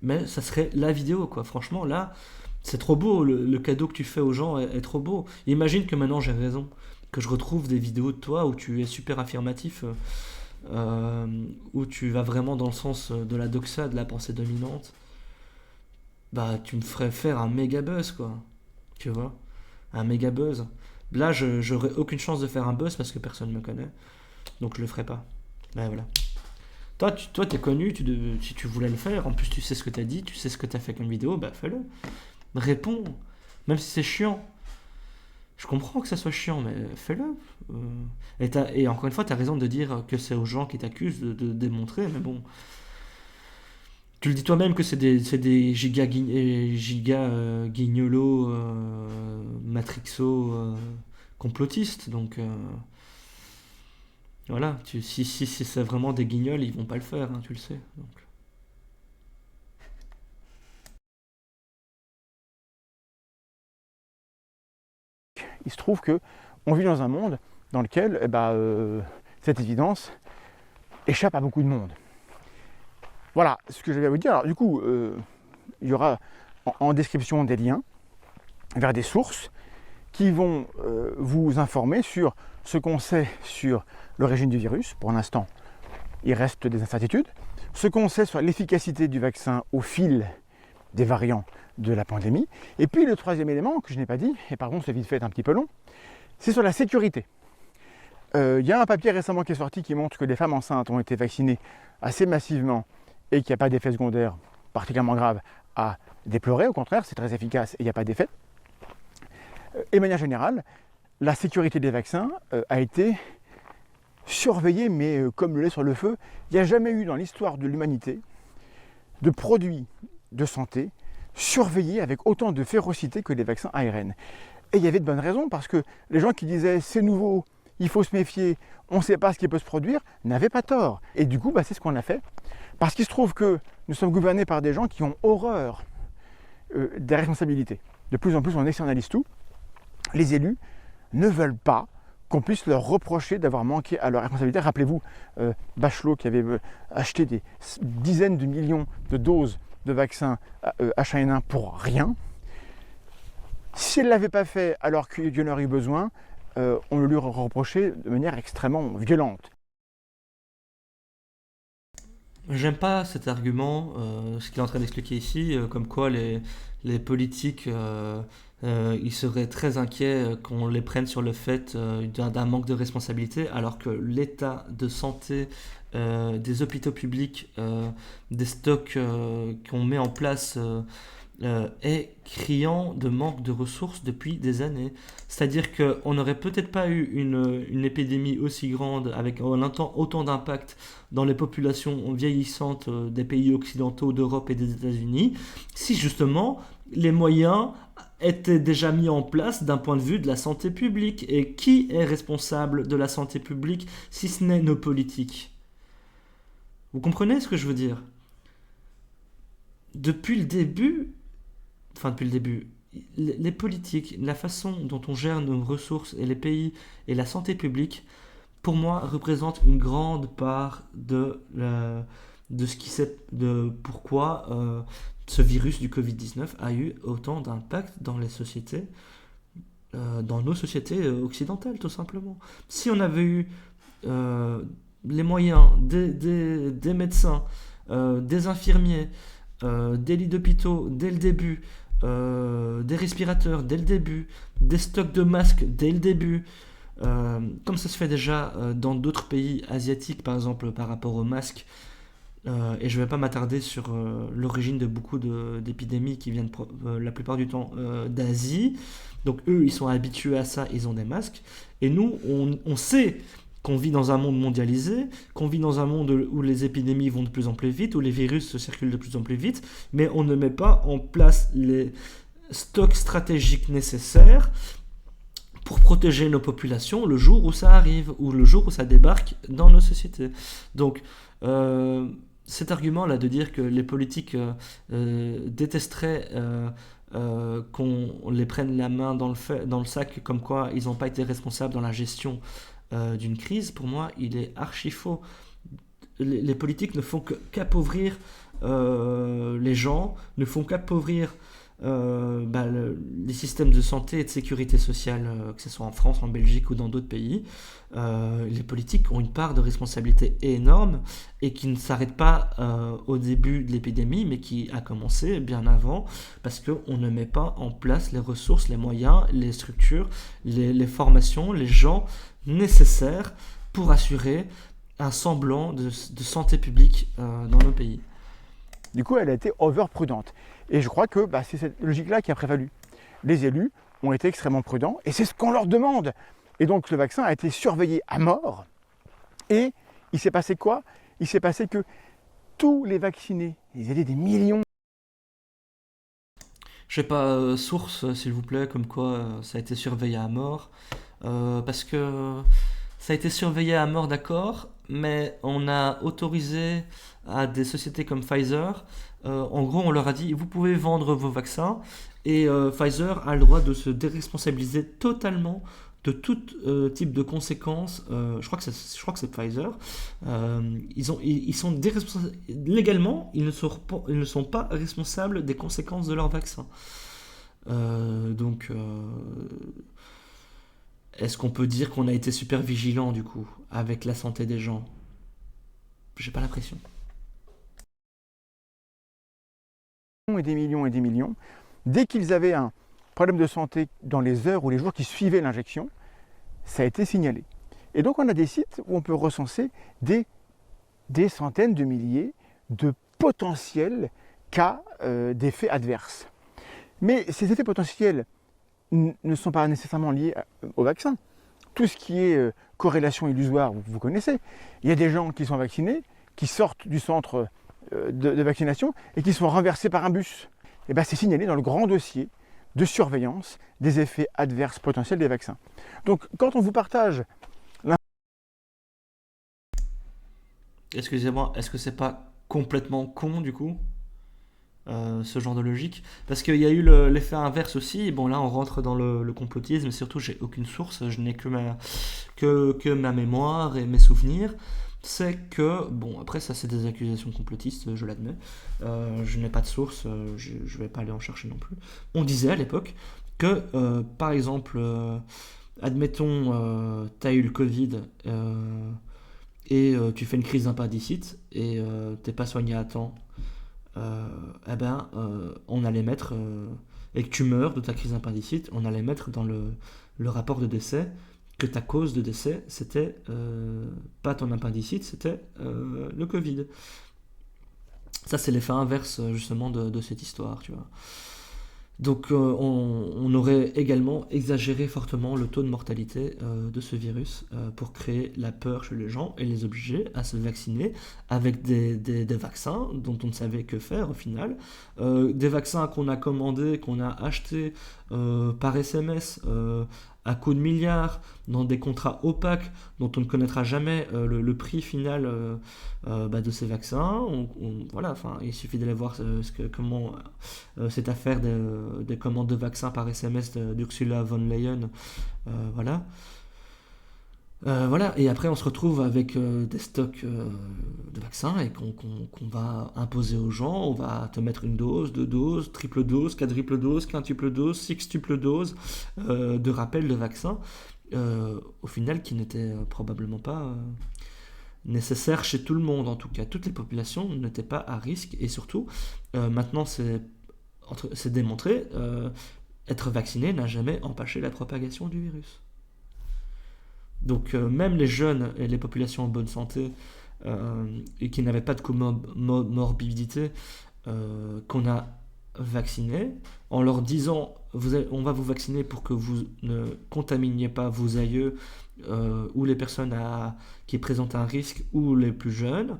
Mais ça serait la vidéo, quoi. Franchement, là... C'est trop beau, le cadeau que tu fais aux gens est trop beau. Imagine que maintenant j'ai raison, que je retrouve des vidéos de toi où tu es super affirmatif, où tu vas vraiment dans le sens de la doxa, de la pensée dominante. bah tu me ferais faire un méga buzz, quoi. Tu vois? Un méga buzz. Là, j'aurais aucune chance de faire un buzz parce que personne me connaît. Donc je le ferai pas. Ben voilà. Toi, t'es connu, si tu voulais le faire, en plus tu sais ce que t'as dit, tu sais ce que t'as fait comme vidéo, bah fais-le. Réponds. Même si c'est chiant. Je comprends que ça soit chiant, mais fais-le. Et encore une fois, t'as raison de dire que c'est aux gens qui t'accusent de démontrer, mais bon. Tu le dis toi-même que c'est des guignolos, matrixos, complotistes, donc voilà, si c'est vraiment des guignols, ils vont pas le faire, hein, tu le sais. Donc. Il se trouve que on vit dans un monde dans lequel cette évidence échappe à beaucoup de monde. Voilà ce que j'avais à vous dire. Alors du coup, il y aura en description des liens vers des sources qui vont vous informer sur ce qu'on sait sur l'origine du virus. Pour l'instant, il reste des incertitudes. Ce qu'on sait sur l'efficacité du vaccin au fil des variants de la pandémie. Et puis le troisième élément que je n'ai pas dit, et par contre ce vite fait est un petit peu long, c'est sur la sécurité. Il y a un papier récemment qui est sorti qui montre que les femmes enceintes ont été vaccinées assez massivement et qu'il n'y a pas d'effet secondaire particulièrement grave à déplorer. Au contraire, c'est très efficace et il n'y a pas d'effet. Et de manière générale, la sécurité des vaccins a été surveillée, mais comme le lait sur le feu. Il n'y a jamais eu dans l'histoire de l'humanité de produits de santé surveillés avec autant de férocité que les vaccins ARN. Et il y avait de bonnes raisons, parce que les gens qui disaient c'est nouveau, il faut se méfier, on ne sait pas ce qui peut se produire, n'avaient pas tort. Et du coup, c'est ce qu'on a fait. Parce qu'il se trouve que nous sommes gouvernés par des gens qui ont horreur des responsabilités. De plus en plus, on externalise tout. Les élus ne veulent pas qu'on puisse leur reprocher d'avoir manqué à leur responsabilité. Rappelez-vous, Bachelot qui avait acheté des dizaines de millions de doses de vaccins H1N1 pour rien. Si elle ne l'avait pas fait alors qu'il y en aurait eu besoin, on le lui reprochait de manière extrêmement violente. J'aime pas cet argument, ce qu'il est en train d'expliquer ici, comme quoi les politiques, ils seraient très inquiets qu'on les prenne sur le fait d'un manque de responsabilité, alors que l'état de santé des hôpitaux publics, des stocks qu'on met en place est criant de manque de ressources depuis des années. C'est-à-dire qu'on n'aurait peut-être pas eu une épidémie aussi grande avec autant d'impact dans les populations vieillissantes des pays occidentaux, d'Europe et des États-Unis, si justement les moyens étaient déjà mis en place d'un point de vue de la santé publique. Et qui est responsable de la santé publique si ce n'est nos politiques? Vous comprenez ce que je veux dire? Depuis le début, les politiques, la façon dont on gère nos ressources et les pays et la santé publique, pour moi, représentent une grande part de ce qui sait, de pourquoi ce virus du Covid-19 a eu autant d'impact dans les sociétés, dans nos sociétés occidentales, tout simplement. Si on avait eu les moyens des médecins, des infirmiers, des lits d'hôpitaux dès le début, des respirateurs dès le début, des stocks de masques dès le début, comme ça se fait déjà dans d'autres pays asiatiques, par exemple par rapport aux masques. Et je ne vais pas m'attarder sur l'origine de beaucoup d'épidémies qui viennent la plupart du temps d'Asie. Donc eux, ils sont habitués à ça, ils ont des masques. Et nous, on sait qu'on vit dans un monde mondialisé, qu'on vit dans un monde où les épidémies vont de plus en plus vite, où les virus se circulent de plus en plus vite, mais on ne met pas en place les stocks stratégiques nécessaires pour protéger nos populations le jour où ça arrive, ou le jour où ça débarque dans nos sociétés. Donc, cet argument-là de dire que les politiques détesteraient qu'on les prenne la main dans le sac, comme quoi ils n'ont pas été responsables dans la gestion d'une crise, pour moi, il est archi faux. Les politiques ne font qu'appauvrir les gens, ne font qu'appauvrir les systèmes de santé et de sécurité sociale, que ce soit en France, en Belgique ou dans d'autres pays, les politiques ont une part de responsabilité énorme et qui ne s'arrête pas au début de l'épidémie, mais qui a commencé bien avant, parce qu'on ne met pas en place les ressources, les moyens, les structures, les formations, les gens nécessaires pour assurer un semblant de santé publique dans nos pays. Du coup, elle a été over-prudente. Et je crois que c'est cette logique-là qui a prévalu. Les élus ont été extrêmement prudents, et c'est ce qu'on leur demande. Et donc le vaccin a été surveillé à mort. Et il s'est passé quoi? Il s'est passé que tous les vaccinés, ils étaient des millions. Je sais pas, source, s'il vous plaît, comme quoi ça a été surveillé à mort. Parce que ça a été surveillé à mort, d'accord, mais on a autorisé à des sociétés comme Pfizer, en gros, on leur a dit, vous pouvez vendre vos vaccins, et Pfizer a le droit de se déresponsabiliser totalement de tout type de conséquences. Je crois que c'est Pfizer. Ils sont légalement, ils ne sont pas responsables des conséquences de leur vaccin. Donc, est-ce qu'on peut dire qu'on a été super vigilant du coup avec la santé des gens? J'ai pas l'impression. Et des millions et des millions. Dès qu'ils avaient un problème de santé dans les heures ou les jours qui suivaient l'injection, ça a été signalé. Et donc on a des sites où on peut recenser des centaines de milliers de potentiels cas d'effets adverses. Mais ces effets potentiels ne sont pas nécessairement liés au vaccin. Tout ce qui est corrélation illusoire, vous connaissez. Il y a des gens qui sont vaccinés, qui sortent du centre de vaccination et qui sont renversés par un bus. Et bien c'est signalé dans le grand dossier de surveillance des effets adverses potentiels des vaccins. Donc quand on vous partage... Excusez-moi, est-ce que c'est pas complètement con du coup ce genre de logique? Parce qu'il y a eu l'effet inverse aussi. Bon, là on rentre dans le complotisme, et surtout j'ai aucune source, je n'ai que ma mémoire et mes souvenirs. C'est que, bon, après ça c'est des accusations complotistes, je l'admets, je n'ai pas de source, je vais pas aller en chercher non plus. On disait à l'époque que, par exemple, admettons, tu as eu le Covid et tu fais une crise d'appendicite et t'es pas soigné à temps, on allait mettre, et que tu meurs de ta crise d'appendicite, on allait mettre dans le rapport de décès que ta cause de décès, c'était pas ton appendicite, c'était le Covid. Ça, c'est l'effet inverse, justement, de cette histoire, tu vois. Donc, on aurait également exagéré fortement le taux de mortalité de ce virus pour créer la peur chez les gens et les obliger à se vacciner avec des vaccins dont on ne savait que faire au final. Des vaccins qu'on a commandés, qu'on a achetés par SMS à coups de milliards, dans des contrats opaques dont on ne connaîtra jamais le prix final de ces vaccins. Voilà, il suffit d'aller voir comment cette affaire des commandes de vaccins par SMS d'Ursula von Leyen, voilà. Voilà, et après on se retrouve avec des stocks de vaccins et qu'on va imposer aux gens. On va te mettre une dose, deux doses, triple dose, quadruple dose, quintuple dose, sextuple dose de rappel de vaccins, au final qui n'était probablement pas nécessaire chez tout le monde. En tout cas, toutes les populations n'étaient pas à risque, et surtout, maintenant c'est démontré, être vacciné n'a jamais empêché la propagation du virus. Donc même les jeunes et les populations en bonne santé et qui n'avaient pas de comorbidité qu'on a vaccinés, en leur disant on va vous vacciner pour que vous ne contaminiez pas vos aïeux ou les personnes qui présentent un risque ou les plus jeunes.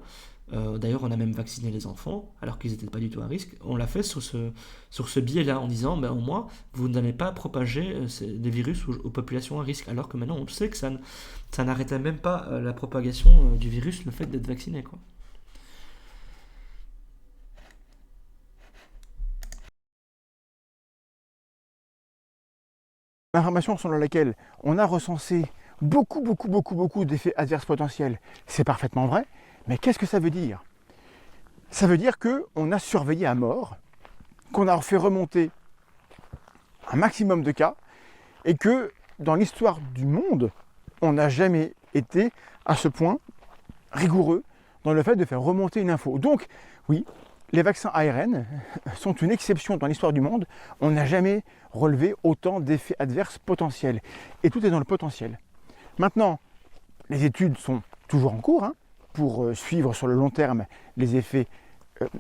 D'ailleurs, on a même vacciné les enfants alors qu'ils n'étaient pas du tout à risque. On l'a fait sur ce biais-là, en disant au moins vous n'allez pas propager des virus aux populations à risque, alors que maintenant on sait que ça n'arrêtait même pas la propagation du virus, le fait d'être vacciné, quoi. L'information selon laquelle on a recensé beaucoup d'effets adverses potentiels, c'est parfaitement vrai. Mais qu'est-ce que ça veut dire? Ça veut dire qu'on a surveillé à mort, qu'on a fait remonter un maximum de cas, et que dans l'histoire du monde, on n'a jamais été à ce point rigoureux dans le fait de faire remonter une info. Donc, oui, les vaccins ARN sont une exception dans l'histoire du monde. On n'a jamais relevé autant d'effets adverses potentiels. Et tout est dans le potentiel. Maintenant, les études sont toujours en cours pour suivre sur le long terme les effets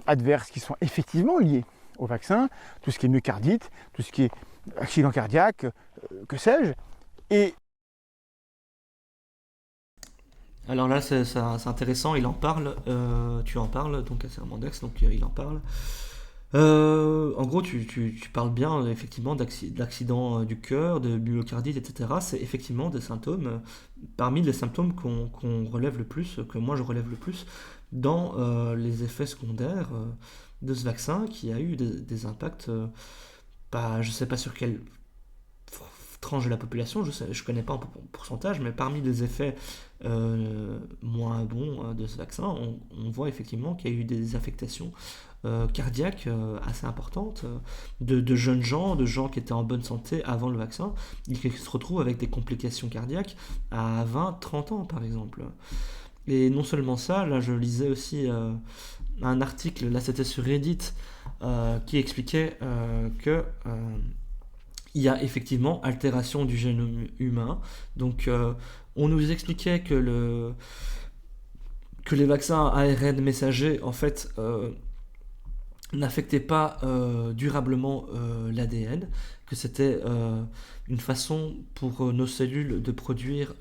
adverses qui sont effectivement liés au vaccin, tout ce qui est myocardite, tout ce qui est accident cardiaque, que sais-je. Et Alors là, c'est intéressant, il en parle, tu en parles, donc c'est un Mandex, donc il en parle. En gros, tu parles bien effectivement d'accident du cœur, de myocardite, etc. C'est effectivement des symptômes, parmi les symptômes qu'on relève le plus, que moi je relève le plus, dans les effets secondaires de ce vaccin qui a eu des impacts, pas, je sais pas sur quelle tranche de la population, je connais pas en pourcentage, mais parmi les effets moins bons de ce vaccin, on voit effectivement qu'il y a eu des affectations cardiaques assez importantes de jeunes gens, de gens qui étaient en bonne santé avant le vaccin, et qui se retrouvent avec des complications cardiaques à 20-30 ans par exemple. Et non seulement ça, là je lisais aussi un article, là c'était sur Reddit, qui expliquait que il y a effectivement altération du génome humain. Donc on nous expliquait que les vaccins ARN messagers en fait n'affectaient pas durablement l'ADN, que c'était une façon pour nos cellules de produire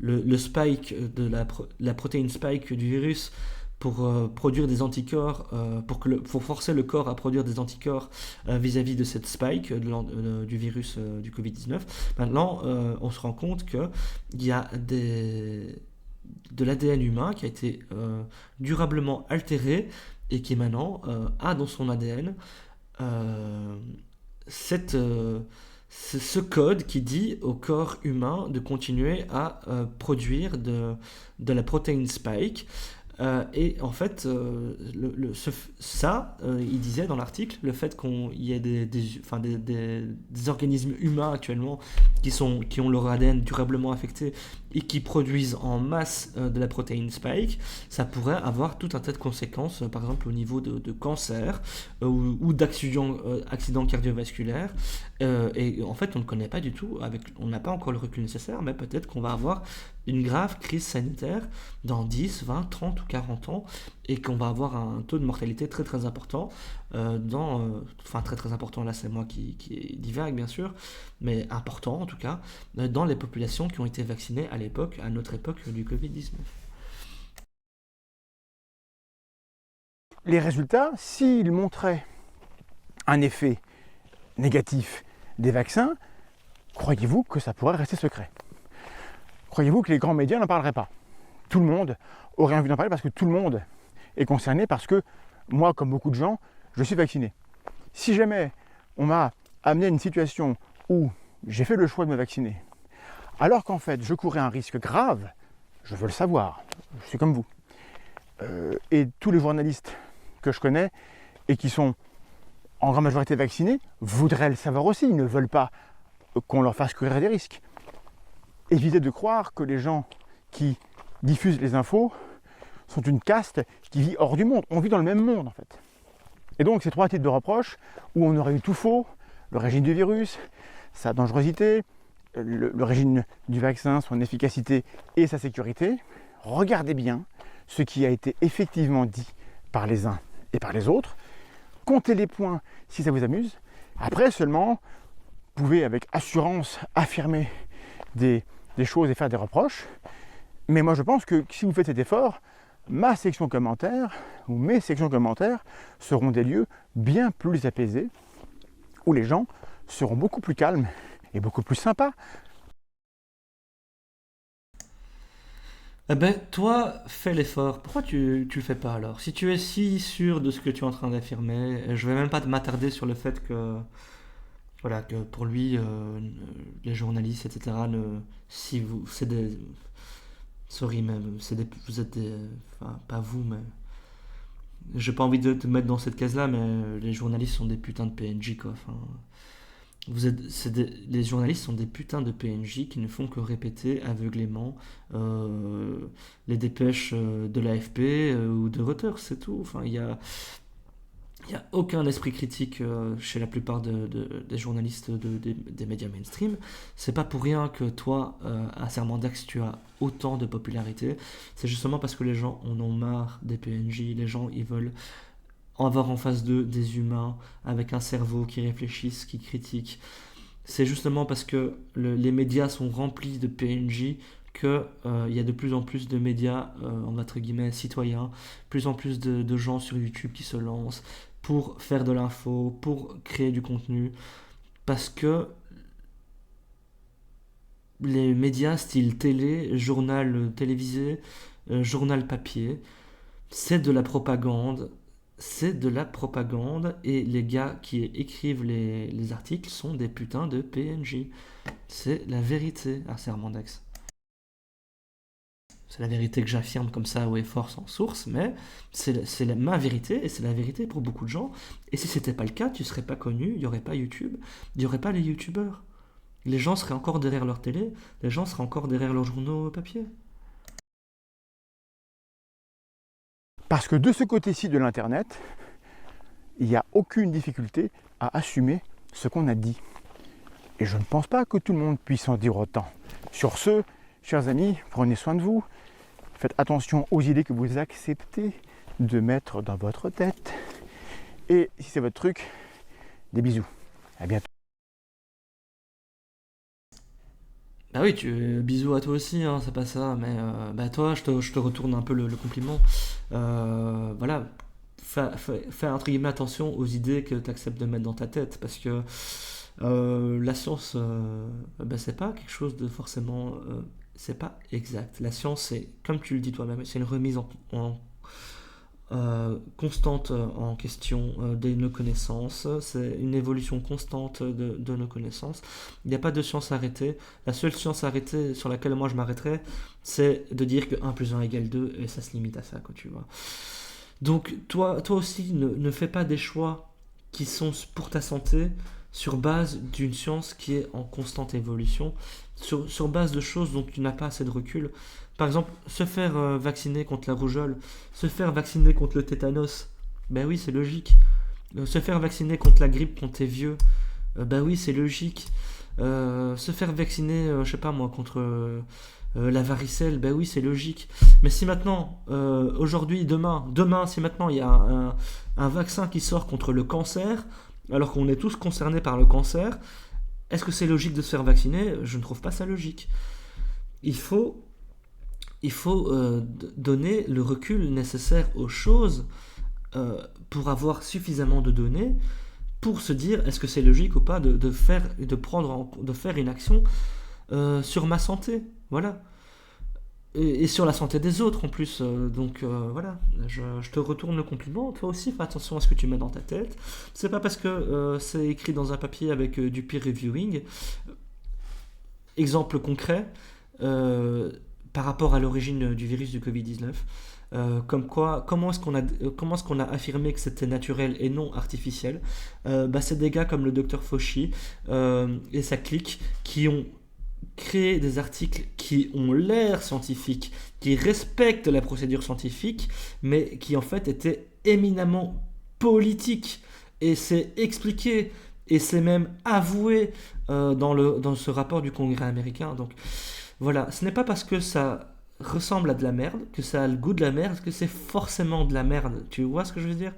le spike de la protéine spike du virus pour produire des anticorps, pour forcer le corps à produire des anticorps vis-à-vis de cette spike du virus du Covid-19. Maintenant, on se rend compte qu'il y a de l'ADN humain qui a été durablement altéré et qui maintenant a dans son ADN euh, ce code qui dit au corps humain de continuer à produire de la protéine spike. Et en fait, il disait dans l'article, le fait qu'il y ait des organismes humains actuellement qui ont leur ADN durablement affecté et qui produisent en masse de la protéine spike, ça pourrait avoir tout un tas de conséquences, par exemple au niveau de cancer ou d'accidents cardiovasculaires. Et en fait, on ne connaît pas du tout, on n'a pas encore le recul nécessaire, mais peut-être qu'on va avoir une grave crise sanitaire dans 10, 20, 30 ou 40 ans et qu'on va avoir un taux de mortalité très très important enfin très très important, là c'est moi qui divague bien sûr, mais important en tout cas, dans les populations qui ont été vaccinées à notre époque du Covid-19. les résultats, s'ils montraient un effet négatif des vaccins, croyez-vous que ça pourrait rester secret? Croyez-vous que les grands médias n'en parleraient pas? Tout le monde aurait envie d'en parler parce que tout le monde est concerné, parce que moi, comme beaucoup de gens, je suis vacciné. Si jamais on m'a amené à une situation où j'ai fait le choix de me vacciner, alors qu'en fait je courais un risque grave, je veux le savoir, je suis comme vous. Et tous les journalistes que je connais et qui sont en grande majorité vaccinés voudraient le savoir aussi, ils ne veulent pas qu'on leur fasse courir des risques. Évitez de croire que les gens qui diffusent les infos sont une caste qui vit hors du monde. On vit dans le même monde en fait. Et donc ces trois titres de reproches où on aurait eu tout faux, l'origine du virus, sa dangerosité, l'origine du vaccin, son efficacité et sa sécurité, regardez bien ce qui a été effectivement dit par les uns et par les autres. Comptez les points si ça vous amuse. Après seulement, vous pouvez avec assurance affirmer des choses et faire des reproches. Mais moi je pense que si vous faites cet effort, ma section commentaires ou mes sections commentaires seront des lieux bien plus apaisés où les gens seront beaucoup plus calmes et beaucoup plus sympas. Eh ben, toi, fais l'effort. Pourquoi tu le fais pas alors? Si tu es si sûr de ce que tu es en train d'affirmer, je vais même pas m'attarder sur le fait que, voilà, que pour lui, les journalistes, etc., si vous, c'est des, sorry, mais vous êtes des, enfin, pas vous, mais j'ai pas envie de te mettre dans cette case-là, mais les journalistes sont des putains de PNJ, quoi. Enfin, Les journalistes sont des putains de PNJ qui ne font que répéter aveuglément les dépêches de l'AFP ou de Reuters, c'est tout. Enfin, il y a aucun esprit critique chez la plupart des journalistes des médias mainstream. C'est pas pour rien que toi, à Sermendax, tu as autant de popularité. C'est justement parce que les gens en ont marre des PNJ. Les gens, ils veulent avoir en face d'eux des humains avec un cerveau qui réfléchissent, qui critiquent. C'est justement parce que les médias sont remplis de PNJ que il y a de plus en plus de médias entre guillemets citoyens, plus en plus de gens sur YouTube qui se lancent pour faire de l'info, pour créer du contenu, parce que les médias style télé, journal télévisé, journal papier, c'est de la propagande. C'est de la propagande et les gars qui écrivent les articles sont des putains de PNJ. C'est la vérité, Sermendax. C'est la vérité que j'affirme comme ça, ouais, fort sans source, mais ma vérité et c'est la vérité pour beaucoup de gens. Et si c'était pas le cas, tu serais pas connu, il n'y aurait pas YouTube, il n'y aurait pas les YouTubeurs. Les gens seraient encore derrière leur télé, les gens seraient encore derrière leurs journaux papier. Parce que de ce côté-ci de l'Internet, il n'y a aucune difficulté à assumer ce qu'on a dit. Et je ne pense pas que tout le monde puisse en dire autant. Sur ce, chers amis, prenez soin de vous. Faites attention aux idées que vous acceptez de mettre dans votre tête. Et si c'est votre truc, des bisous. À bientôt. Bah oui, bisous à toi aussi, hein, c'est pas ça, mais bah toi, je te retourne un peu le compliment. Voilà, fais entre guillemets attention aux idées que tu acceptes de mettre dans ta tête, parce que la science, bah, c'est pas quelque chose de forcément, c'est pas exact. La science, c'est, comme tu le dis toi-même, c'est une remise constante en question de nos connaissances, c'est une évolution constante de nos connaissances. Il n'y a pas de science arrêtée. La seule science arrêtée sur laquelle moi je m'arrêterais, c'est de dire que 1 plus 1 égale 2, et ça se limite à ça, quoi, tu vois. Donc toi aussi, ne fais pas des choix qui sont pour ta santé sur base d'une science qui est en constante évolution, sur base de choses dont tu n'as pas assez de recul. Par exemple, se faire vacciner contre la rougeole, se faire vacciner contre le tétanos, ben oui, c'est logique. Se faire vacciner contre la grippe quand t'es vieux, ben oui, c'est logique. Se faire vacciner, je sais pas moi, contre la varicelle, ben oui, c'est logique. Mais si maintenant, aujourd'hui, demain, si maintenant il y a un vaccin qui sort contre le cancer, alors qu'on est tous concernés par le cancer, est-ce que c'est logique de se faire vacciner? Je ne trouve pas ça logique. Il faut donner le recul nécessaire aux choses pour avoir suffisamment de données pour se dire est-ce que c'est logique ou pas de faire une action sur ma santé, voilà, et sur la santé des autres en plus. Donc voilà, je te retourne le compliment. Toi aussi, fais attention à ce que tu mets dans ta tête. C'est pas parce que c'est écrit dans un papier avec du peer reviewing. Exemple concret. Par rapport à l'origine du virus du Covid-19, comment est-ce qu'on a affirmé que c'était naturel et non artificiel. C'est des gars comme le docteur Fauci et sa clique qui ont créé des articles qui ont l'air scientifiques, qui respectent la procédure scientifique, mais qui en fait étaient éminemment politiques. Et c'est expliqué, et c'est même avoué dans ce rapport du Congrès américain. Donc voilà, ce n'est pas parce que ça ressemble à de la merde, que ça a le goût de la merde, que c'est forcément de la merde. Tu vois ce que je veux dire?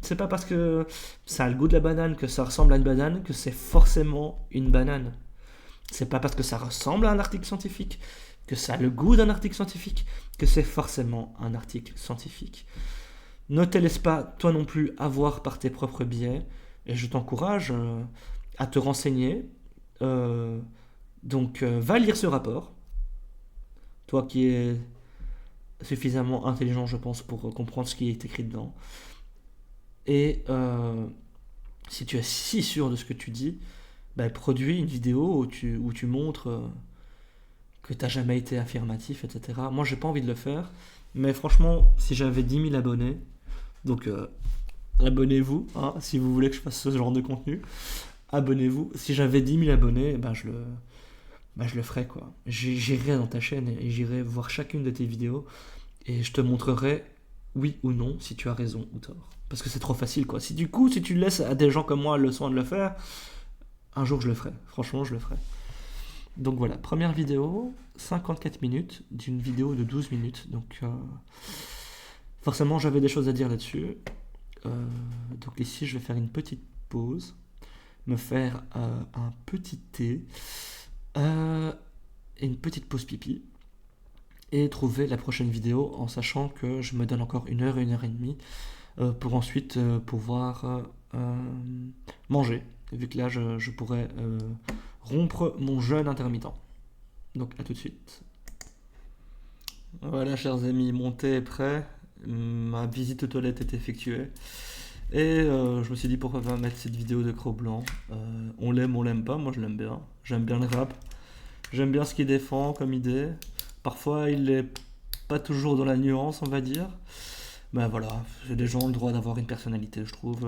C'est pas parce que ça a le goût de la banane, que ça ressemble à une banane, que c'est forcément une banane. C'est pas parce que ça ressemble à un article scientifique, que ça a le goût d'un article scientifique, que c'est forcément un article scientifique. Ne te laisse pas, toi non plus, avoir par tes propres biais, et je t'encourage à te renseigner. Donc, va lire ce rapport. Toi qui es suffisamment intelligent, je pense, pour comprendre ce qui est écrit dedans. Et si tu es si sûr de ce que tu dis, produis une vidéo où tu montres que tu n'as jamais été affirmatif, etc. Moi, j'ai pas envie de le faire. Mais franchement, si j'avais 10 000 abonnés, donc abonnez-vous, hein, si vous voulez que je fasse ce genre de contenu. abonnez-vous. Si j'avais 10 000 abonnés, je le ferais quoi. J'irai dans ta chaîne et j'irai voir chacune de tes vidéos et je te montrerai oui ou non si tu as raison ou tort. Parce que c'est trop facile quoi. Si tu laisses à des gens comme moi le soin de le faire, un jour je le ferai. Franchement, je le ferai. Donc voilà, première vidéo, 54 minutes d'une vidéo de 12 minutes. Donc forcément, j'avais des choses à dire là-dessus. Donc ici, je vais faire une petite pause, me faire un petit thé, et une petite pause pipi, et trouver la prochaine vidéo en sachant que je me donne encore 1 heure et 1 heure et demie pour ensuite pouvoir manger, vu que là, je pourrais rompre mon jeûne intermittent. Donc à tout de suite. Voilà, chers amis, mon thé est prêt. Ma visite aux toilettes est effectuée. Et je me suis dit pourquoi pas mettre cette vidéo de Cro-Blanc. On l'aime pas, moi je l'aime bien. J'aime bien le rap. J'aime bien ce qu'il défend comme idée. Parfois il est pas toujours dans la nuance, on va dire. Ben voilà, les gens ont le droit d'avoir une personnalité, je trouve.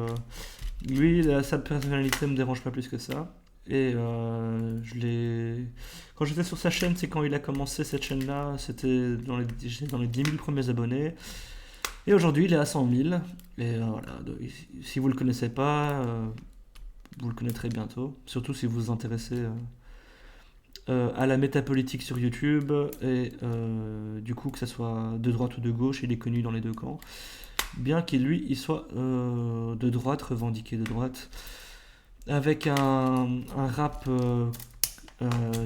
Lui, sa personnalité me dérange pas plus que ça. Et quand j'étais sur sa chaîne, c'est quand il a commencé cette chaîne-là, j'étais dans les 10 000 premiers abonnés. Et aujourd'hui, il est à 100 000. Et voilà, si vous le connaissez pas, vous le connaîtrez bientôt. Surtout si vous vous intéressez à la métapolitique sur YouTube. Et du coup, que ça soit de droite ou de gauche, il est connu dans les deux camps. Bien il soit de droite, revendiqué de droite, avec un rap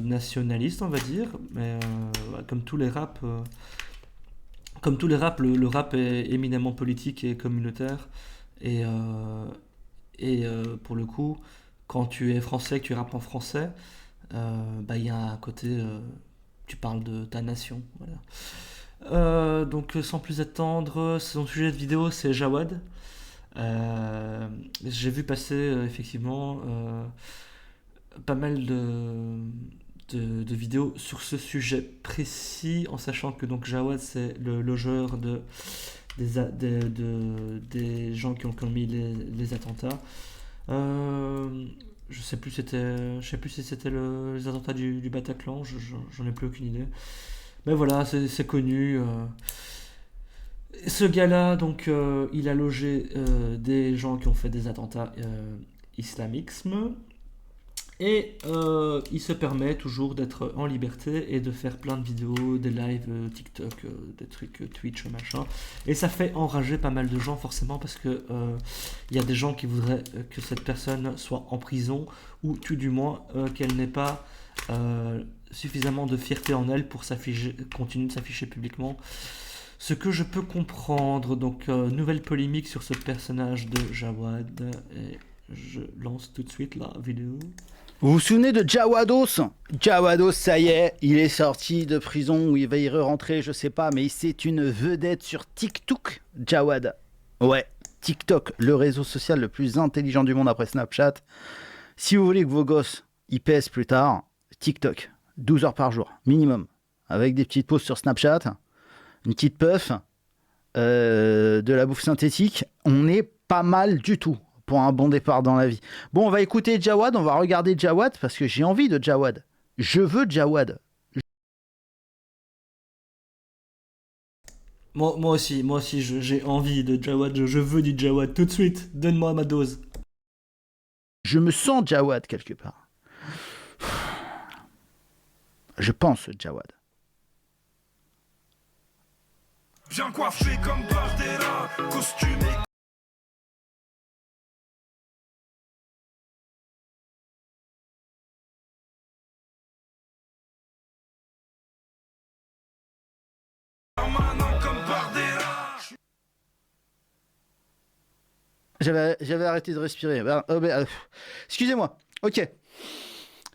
nationaliste, on va dire. Mais comme tous les raps... le rap est éminemment politique et communautaire. Et pour le coup, quand tu es français, que tu rappes en français, il y a un côté, tu parles de ta nation. Voilà. Donc sans plus attendre, son sujet de vidéo c'est Jawad. J'ai vu passer effectivement pas mal de vidéos sur ce sujet précis, en sachant que donc Jawad c'est le logeur des gens qui ont commis les attentats. Je sais plus si c'était les attentats du Bataclan, j'en ai plus aucune idée. Mais voilà, c'est connu. Ce gars-là, donc, il a logé des gens qui ont fait des attentats islamisme. Et il se permet toujours d'être en liberté et de faire plein de vidéos, des lives TikTok, des trucs Twitch, machin. Et ça fait enrager pas mal de gens forcément parce que y a des gens qui voudraient que cette personne soit en prison ou tout du moins qu'elle n'ait pas suffisamment de fierté en elle pour continuer de s'afficher publiquement. Ce que je peux comprendre. Donc nouvelle polémique sur ce personnage de Jawad. Et je lance tout de suite la vidéo. Vous vous souvenez de Jawados? Jawados, ça y est, il est sorti de prison ou il va y rentrer, je sais pas, mais c'est une vedette sur TikTok, Jawad. Ouais, TikTok, le réseau social le plus intelligent du monde après Snapchat. Si vous voulez que vos gosses y pèsent plus tard, TikTok, 12 heures par jour, minimum. Avec des petites pauses sur Snapchat, une petite puff, de la bouffe synthétique, on est pas mal du tout pour un bon départ dans la vie. Bon, on va écouter Jawad, on va regarder Jawad, parce que j'ai envie de Jawad. Je veux Jawad. Moi aussi, j'ai envie de Jawad, je veux du Jawad tout de suite, donne-moi ma dose. Je me sens Jawad quelque part. Je pense Jawad. Bien coiffé comme Bardella, costumé. J'avais arrêté de respirer. Excusez-moi. Ok.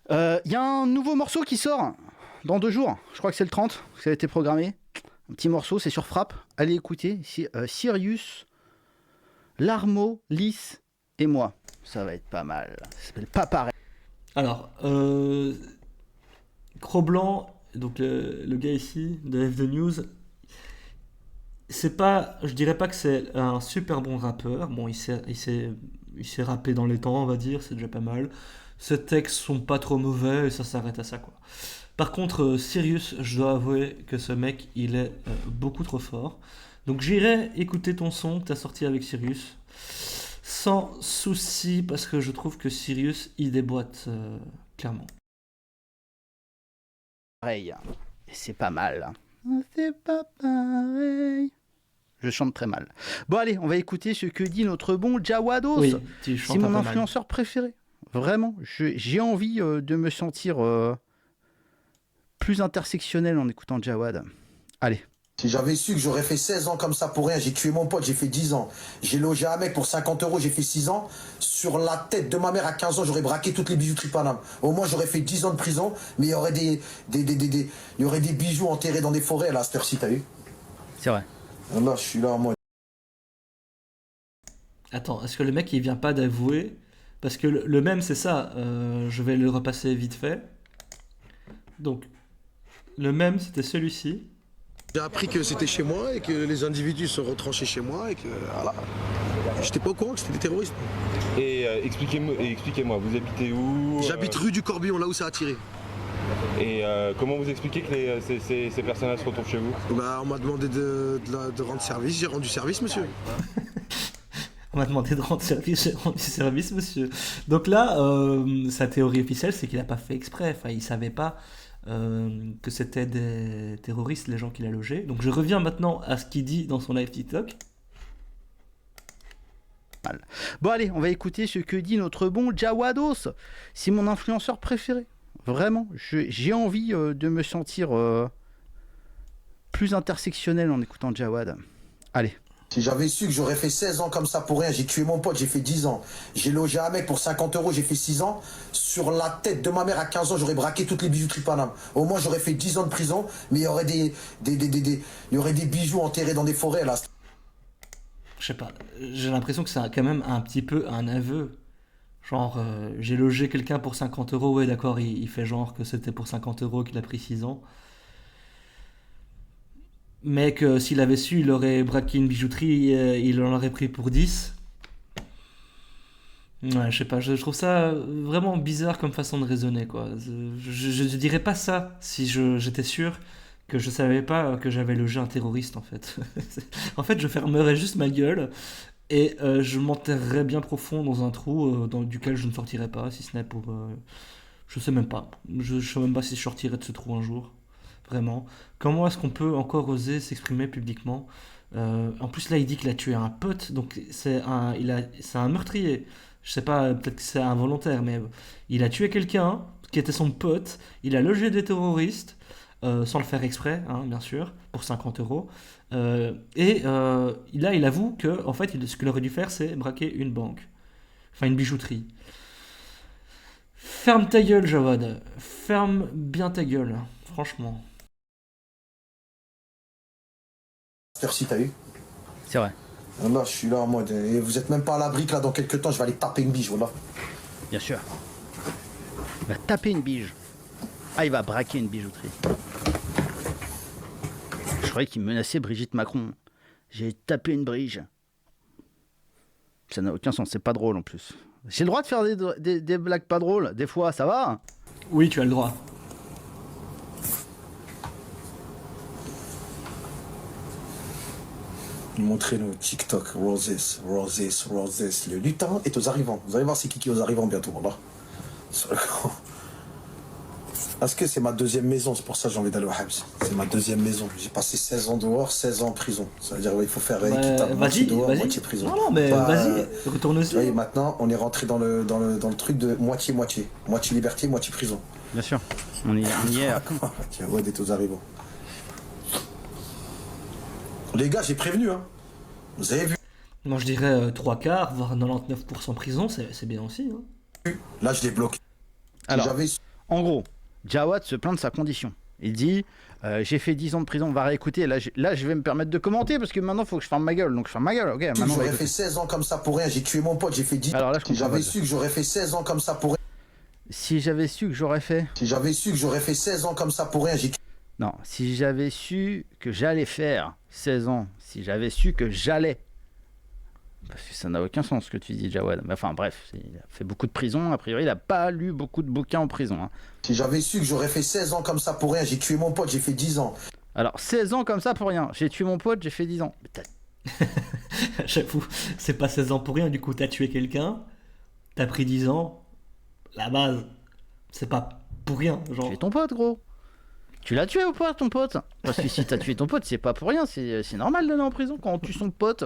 Il y a un nouveau morceau qui sort dans 2 jours. Je crois que c'est le 30. Ça a été programmé. Un petit morceau, c'est sur Frappe. Allez écouter. Sirius, Larmo, Lys et moi. Ça va être pas mal. Ça s'appelle Pas pareil. Alors, Cro-Blanc, donc le gars ici de F The News, je dirais pas que c'est un super bon rappeur. Bon, il sait il s'est rappé dans les temps, on va dire, c'est déjà pas mal. Ses textes sont pas trop mauvais et ça s'arrête à ça, quoi. Par contre, Sirius, je dois avouer que ce mec, il est beaucoup trop fort. Donc j'irai écouter ton son que t'as sorti avec Sirius. Sans souci, parce que je trouve que Sirius, il déboîte, clairement. Pareil. Et c'est pas mal. C'est pas pareil. Je chante très mal. Bon allez, on va écouter ce que dit notre bon Jawados. Oui, tu chantes C'est mon pas mal. influenceur préféré. Vraiment, j'ai envie de me sentir plus intersectionnel en écoutant Jawad. Allez. Si j'avais su que j'aurais fait 16 ans comme ça pour rien, j'ai tué mon pote, j'ai fait 10 ans. J'ai logé un mec pour 50 euros, j'ai fait 6 ans. Sur la tête de ma mère à 15 ans, j'aurais braqué toutes les bijouteries Paname. Au moins, j'aurais fait 10 ans de prison, mais il y aurait il y aurait des bijoux enterrés dans des forêts, là, à cette heure-ci, t'as vu? C'est vrai. Là, je suis là en mode. Attends, est-ce que le mec, il vient pas d'avouer? Parce que le même, c'est ça. Je vais le repasser vite fait. Donc, le même, c'était celui-ci. J'ai appris que c'était chez moi et que les individus se retranchaient chez moi et que voilà. J'étais pas au courant que c'était des terroristes. Et expliquez-moi, vous habitez où? J'habite rue du Corbillon, là où ça a tiré. Et comment vous expliquez que ces personnes-là se retrouvent chez vous? Bah, on m'a demandé de rendre service, j'ai rendu service, monsieur. On m'a demandé de rendre service, j'ai rendu service, monsieur. Donc là, sa théorie officielle, c'est qu'il n'a pas fait exprès. Enfin, il savait pas que c'était des terroristes, les gens qu'il a logés. Donc je reviens maintenant à ce qu'il dit dans son live TikTok. Bon allez, on va écouter ce que dit notre bon Jawados. C'est mon influenceur préféré. Vraiment, j'ai envie de me sentir plus intersectionnel en écoutant Jawad. Allez. Si j'avais su que j'aurais fait 16 ans comme ça pour rien, j'ai tué mon pote, j'ai fait 10 ans. J'ai logé un mec pour 50 euros, j'ai fait 6 ans. Sur la tête de ma mère à 15 ans, j'aurais braqué toutes les bijouteries Paname. Au moins, j'aurais fait 10 ans de prison, mais il y aurait il y aurait des bijoux enterrés dans des forêts, là. Je sais pas, j'ai l'impression que c'est quand même un petit peu un aveu. Genre, j'ai logé quelqu'un pour 50 euros, ouais d'accord, il fait genre que c'était pour 50 euros qu'il a pris 6 ans. Mais que s'il avait su, il aurait braqué une bijouterie, il en aurait pris pour 10. Ouais, je sais pas, je trouve ça vraiment bizarre comme façon de raisonner, quoi. Je dirais pas ça si j'étais sûr que je savais pas que j'avais logé un terroriste, en fait. En fait, je fermerais juste ma gueule et je m'enterrerais bien profond dans un trou duquel je ne sortirais pas, si ce n'est pour... je sais même pas. Je sais même pas si je sortirais de ce trou un jour. Vraiment. Comment est-ce qu'on peut encore oser s'exprimer publiquement? En plus, là, il dit qu'il a tué un pote, donc c'est un meurtrier. Je sais pas, peut-être que c'est involontaire, mais il a tué quelqu'un qui était son pote. Il a logé des terroristes, sans le faire exprès, hein, bien sûr, pour 50 euros. Là, il avoue que, en fait, ce qu'il aurait dû faire, c'est braquer une banque. Enfin, une bijouterie. Ferme ta gueule, Jawad. Ferme bien ta gueule, franchement. Merci, t'as vu? C'est vrai. Là, je suis là en mode. Et vous êtes même pas à l'abri que là, dans quelques temps, je vais aller taper une biche, voilà. Bien sûr. Il va taper une bige. Ah, il va braquer une bijouterie. Je croyais qu'il menaçait Brigitte Macron. J'ai tapé une brige. Ça n'a aucun sens, c'est pas drôle en plus. J'ai le droit de faire des blagues pas drôles, des fois, ça va? Oui, tu as le droit. Montrez-nous TikTok, Roses. Le lutin est aux arrivants. Vous allez voir c'est qui est aux arrivants bientôt, voilà. Parce que c'est ma deuxième maison, c'est pour ça que j'ai envie d'aller au Habs. C'est ma deuxième maison. J'ai passé 16 ans dehors, 16 ans en prison. Ça veut dire qu'il faut faire moitié dehors, moitié prison. Non, mais vas-y, retourne aussi. Et maintenant, on est rentré dans le truc de moitié-moitié. Moitié liberté, moitié prison. Bien sûr, on y est. Tiens, ouais, d'être aux arrivants. Les gars, j'ai prévenu, hein. Vous avez vu? Moi, je dirais 3 quarts, voire 99% prison, c'est bien aussi. Hein. Là, je l'ai bloqué. Alors, en gros, Jawad se plaint de sa condition. Il dit j'ai fait 10 ans de prison, on va réécouter. Là, je vais me permettre de commenter parce que maintenant, il faut que je ferme ma gueule. Donc, je ferme ma gueule, ok. Maintenant, j'aurais fait 16 ans comme ça pour rien. J'ai tué mon pote, j'ai fait 10 ans. Alors là, je comprends. J'avais su que j'aurais fait 16 ans comme ça pour rien. Si j'avais su que j'aurais fait. Si j'avais su que j'aurais fait 16 ans comme ça pour rien, j'ai. Non, si j'avais su que j'allais faire 16 ans, si j'avais su que j'allais Parce que ça n'a aucun sens ce que tu dis, Jawad. Mais enfin bref, il a fait beaucoup de prison. A priori, il a pas lu beaucoup de bouquins en prison. Hein. Si j'avais su que j'aurais fait 16 ans comme ça pour rien, j'ai tué mon pote, j'ai fait 10 ans. Alors, 16 ans comme ça pour rien. J'ai tué mon pote, j'ai fait 10 ans. Mais J'avoue, c'est pas 16 ans pour rien, du coup t'as tué quelqu'un, t'as pris 10 ans, la base, c'est pas pour rien, genre. tué ton pote, gros. Tu l'as tué ou pas, ton pote? Parce que si t'as tué ton pote, c'est pas pour rien. C'est normal d'aller en prison quand on tue son pote.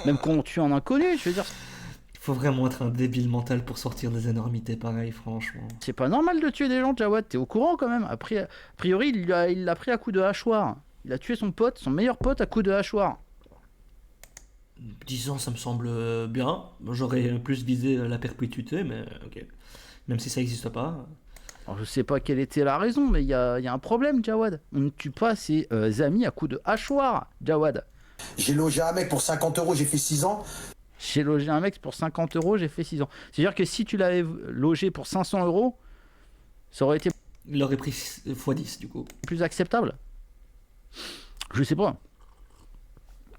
Même quand on tue un inconnu, je veux dire. Il faut vraiment être un débile mental pour sortir des énormités pareilles, franchement. C'est pas normal de tuer des gens, Jawad. T'es au courant quand même. A priori, il l'a pris à coup de hachoir. Il a tué son pote, son meilleur pote, à coup de hachoir. 10 ans, ça me semble bien. J'aurais plus visé la perpétuité, mais ok. Même si ça n'existe pas. Alors, je sais pas quelle était la raison, mais il y a un problème, Jawad. On ne tue pas ses amis à coup de hachoir, Jawad. J'ai logé un mec pour 50 euros, j'ai fait 6 ans. J'ai logé un mec pour 50 euros, j'ai fait 6 ans. C'est-à-dire que si tu l'avais logé pour 500 euros, ça aurait été Il aurait pris x10 du coup. plus acceptable. Je sais pas.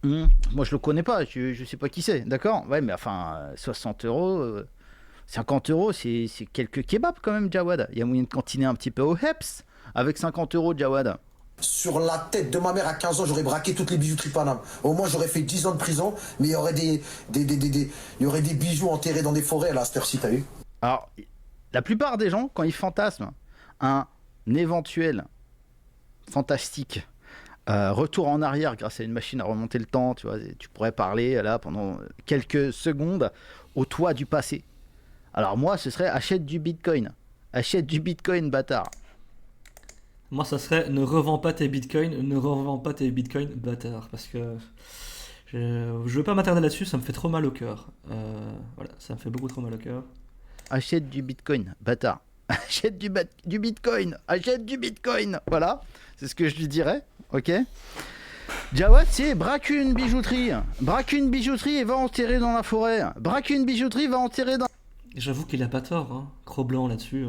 Moi je le connais pas, je sais pas qui c'est, d'accord? Ouais, mais enfin, 60 euros, 50 euros, c'est quelques kebabs quand même, Jawad. Il y a moyen de cantiner un petit peu au Heps avec 50 euros, Jawad. Sur la tête de ma mère à 15 ans, j'aurais braqué toutes les bijouteries Paname. Au moins, j'aurais fait 10 ans de prison, mais il y aurait il y aurait des bijoux enterrés dans des forêts, là, à cette heure-ci, t'as vu? Alors, la plupart des gens, quand ils fantasment un éventuel fantastique retour en arrière grâce à une machine à remonter le temps, tu vois, tu pourrais parler là pendant quelques secondes au toit du passé. Alors moi, ce serait achète du Bitcoin. Achète du Bitcoin, bâtard. Moi, ça serait ne revends pas tes bitcoins, ne revends pas tes bitcoins, bâtard. Parce que je veux pas m'attarder là-dessus, ça me fait trop mal au cœur. Voilà, ça me fait beaucoup trop mal au cœur. Achète du Bitcoin, bâtard. Achète du Bitcoin. Achète du Bitcoin. Voilà, c'est ce que je lui dirais, ok? Jawad, c'est braque une bijouterie. Braque une bijouterie et va enterrer dans la forêt. Braque une bijouterie, va enterrer dans... J'avoue qu'il a pas tort, hein. Cro-Blanc là-dessus.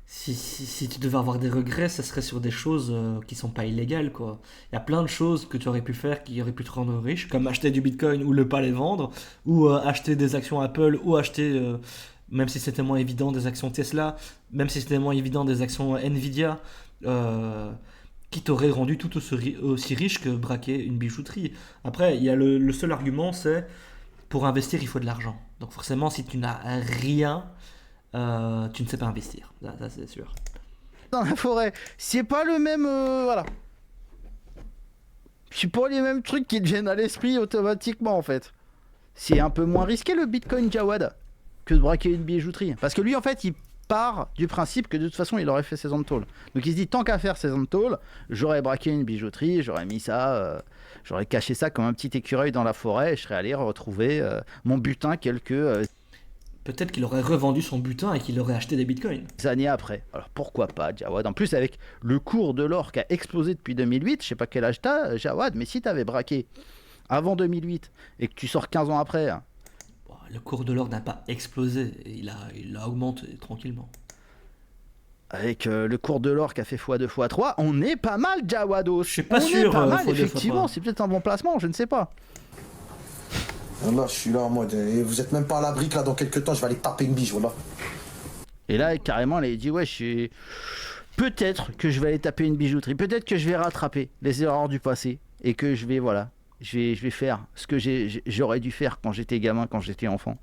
Si tu devais avoir des regrets, ça serait sur des choses qui sont pas illégales, quoi. Il y a plein de choses que tu aurais pu faire qui auraient pu te rendre riche, comme acheter du Bitcoin ou ne pas les vendre, ou acheter des actions Apple, ou acheter, même si c'était moins évident, des actions Tesla, même si c'était moins évident, des actions Nvidia, qui t'auraient rendu tout aussi riche que braquer une bijouterie. Après, il y a le seul argument, c'est pour investir, il faut de l'argent. Donc forcément, si tu n'as rien... tu ne sais pas investir, ça c'est sûr. Dans la forêt, c'est pas le même... voilà. C'est pas les mêmes trucs qui te viennent à l'esprit automatiquement en fait. C'est un peu moins risqué le Bitcoin, Jawad, que de braquer une bijouterie. Parce que lui en fait, il part du principe que de toute façon il aurait fait 16 ans de tôle. Donc il se dit, tant qu'à faire 16 ans de tôle, j'aurais braqué une bijouterie, j'aurais mis ça... j'aurais caché ça comme un petit écureuil dans la forêt et je serais allé retrouver mon butin quelques... Peut-être qu'il aurait revendu son butin et qu'il aurait acheté des bitcoins. années après. Alors pourquoi pas, Jawad? En plus, avec le cours de l'or qui a explosé depuis 2008, je sais pas quel âge t'as, Jawad, mais si t'avais braqué avant 2008 et que tu sors 15 ans après... Bon, le cours de l'or n'a pas explosé, il a augmenté tranquillement. Avec le cours de l'or qui a fait x2, x3, on est pas mal, Jawados. Je suis pas on sûr, est pas mal, x2, effectivement, x3. c'est peut-être un bon placement, je ne sais pas. Là, je suis là en mode, et vous êtes même pas à l'abri que là, dans quelques temps, je vais aller taper une biche, voilà. Et là, carrément, elle a dit, ouais, peut-être que je vais aller taper une bijouterie, peut-être que je vais rattraper les erreurs du passé, et que je vais, voilà, je vais faire ce que j'aurais dû faire quand j'étais gamin, quand j'étais enfant.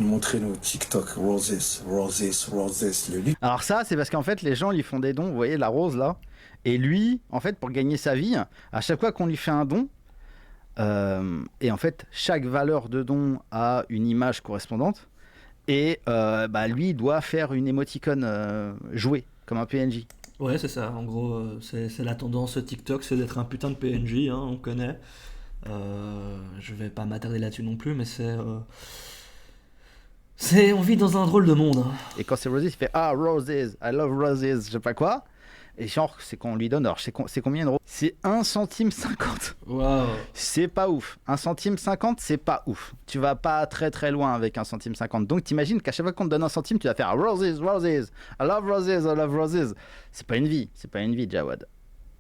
Montrer nos TikTok, Roses, le lit. Alors ça, c'est parce qu'en fait, les gens lui font des dons, vous voyez, la rose là, et lui, en fait, pour gagner sa vie, à chaque fois qu'on lui fait un don, et en fait, chaque valeur de don a une image correspondante, et lui, il doit faire une émoticône jouée, comme un PNJ. Ouais, c'est ça, en gros, c'est la tendance TikTok, c'est d'être un putain de PNJ, hein, on connaît. Je vais pas m'attarder là-dessus non plus, mais on vit dans un drôle de monde. Hein. Et quand c'est Roses, il fait « Ah, Roses, I love Roses », je sais pas quoi. Et genre, c'est qu'on lui donne, alors c'est combien d'euros? C'est 1 centime 50. Waouh. C'est pas ouf. 1 centime 50, c'est pas ouf. Tu vas pas très très loin avec 1 centime 50. Donc t'imagines qu'à chaque fois qu'on te donne 1 centime, tu vas faire roses, roses, I love roses, I love roses. C'est pas une vie, Jawad.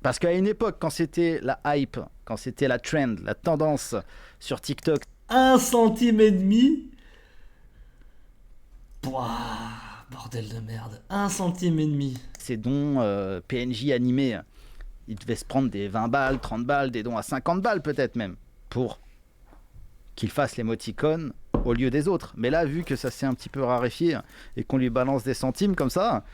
Parce qu'à une époque, quand c'était la hype, quand c'était la trend, la tendance sur TikTok, 1 centime et demi. Pouah, bordel de merde. 1 centime et demi. ces dons PNJ animés, ils devaient se prendre des 20 balles, 30 balles, des dons à 50 balles peut-être même, pour qu'ils fassent l'émoticône au lieu des autres. Mais là, vu que ça s'est un petit peu raréfié et qu'on lui balance des centimes comme ça,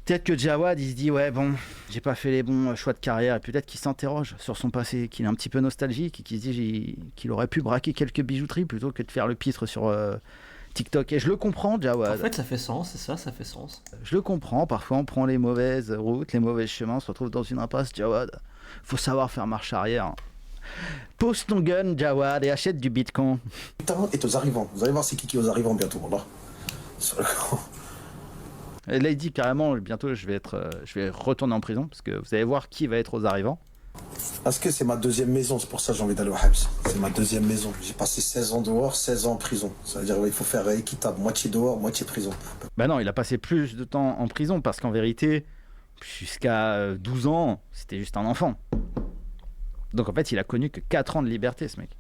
peut-être que Jawad, il se dit, ouais, bon, j'ai pas fait les bons choix de carrière, et peut-être qu'il s'interroge sur son passé, qu'il est un petit peu nostalgique, et qu'il se dit qu'il aurait pu braquer quelques bijouteries plutôt que de faire le pitre sur TikTok. Et je le comprends, Jawad. En fait, ça fait sens, c'est ça, ça fait sens. Je le comprends, parfois on prend les mauvaises routes, les mauvais chemins, on se retrouve dans une impasse, Jawad. Faut savoir faire marche arrière. Pose ton gun, Jawad, et achète du bitcoin. Putain, est aux arrivants. Vous allez voir c'est qui est aux arrivants bientôt, là. Sur le camp. Et là, il dit carrément, bientôt je vais retourner en prison, parce que vous allez voir qui va être aux arrivants. Parce que c'est ma deuxième maison, c'est pour ça que j'ai envie d'aller au Habs. C'est ma deuxième maison. J'ai passé 16 ans dehors, 16 ans en prison. Ça veut dire qu'il faut faire équitable, moitié dehors, moitié prison. Bah non, il a passé plus de temps en prison, parce qu'en vérité, jusqu'à 12 ans, c'était juste un enfant. Donc en fait, il a connu que 4 ans de liberté, ce mec.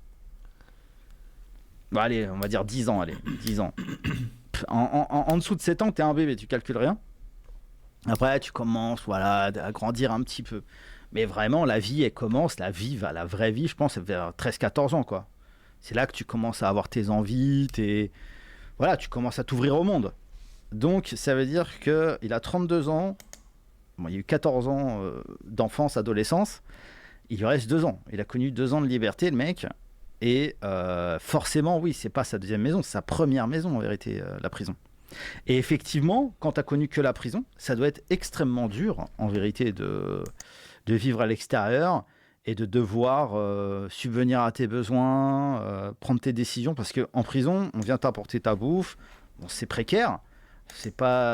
Bon, allez, on va dire 10 ans, allez, 10 ans. En dessous de 7 ans, t'es un bébé, tu calcules rien. Après, tu commences, voilà, à grandir un petit peu. Mais vraiment, la vie, elle commence, la vraie vie, je pense, vers 13-14 ans, quoi. C'est là que tu commences à avoir tes envies, voilà, tu commences à t'ouvrir au monde. Donc, ça veut dire qu'il a 32 ans, bon, il y a eu 14 ans d'enfance, adolescence, il lui reste 2 ans. Il a connu 2 ans de liberté, le mec. Et forcément, oui, c'est pas sa deuxième maison, c'est sa première maison, en vérité, la prison. Et effectivement, quand tu as connu que la prison, ça doit être extrêmement dur, en vérité, de vivre à l'extérieur et de devoir subvenir à tes besoins, prendre tes décisions, parce qu'en prison, on vient t'apporter ta bouffe, bon, c'est précaire,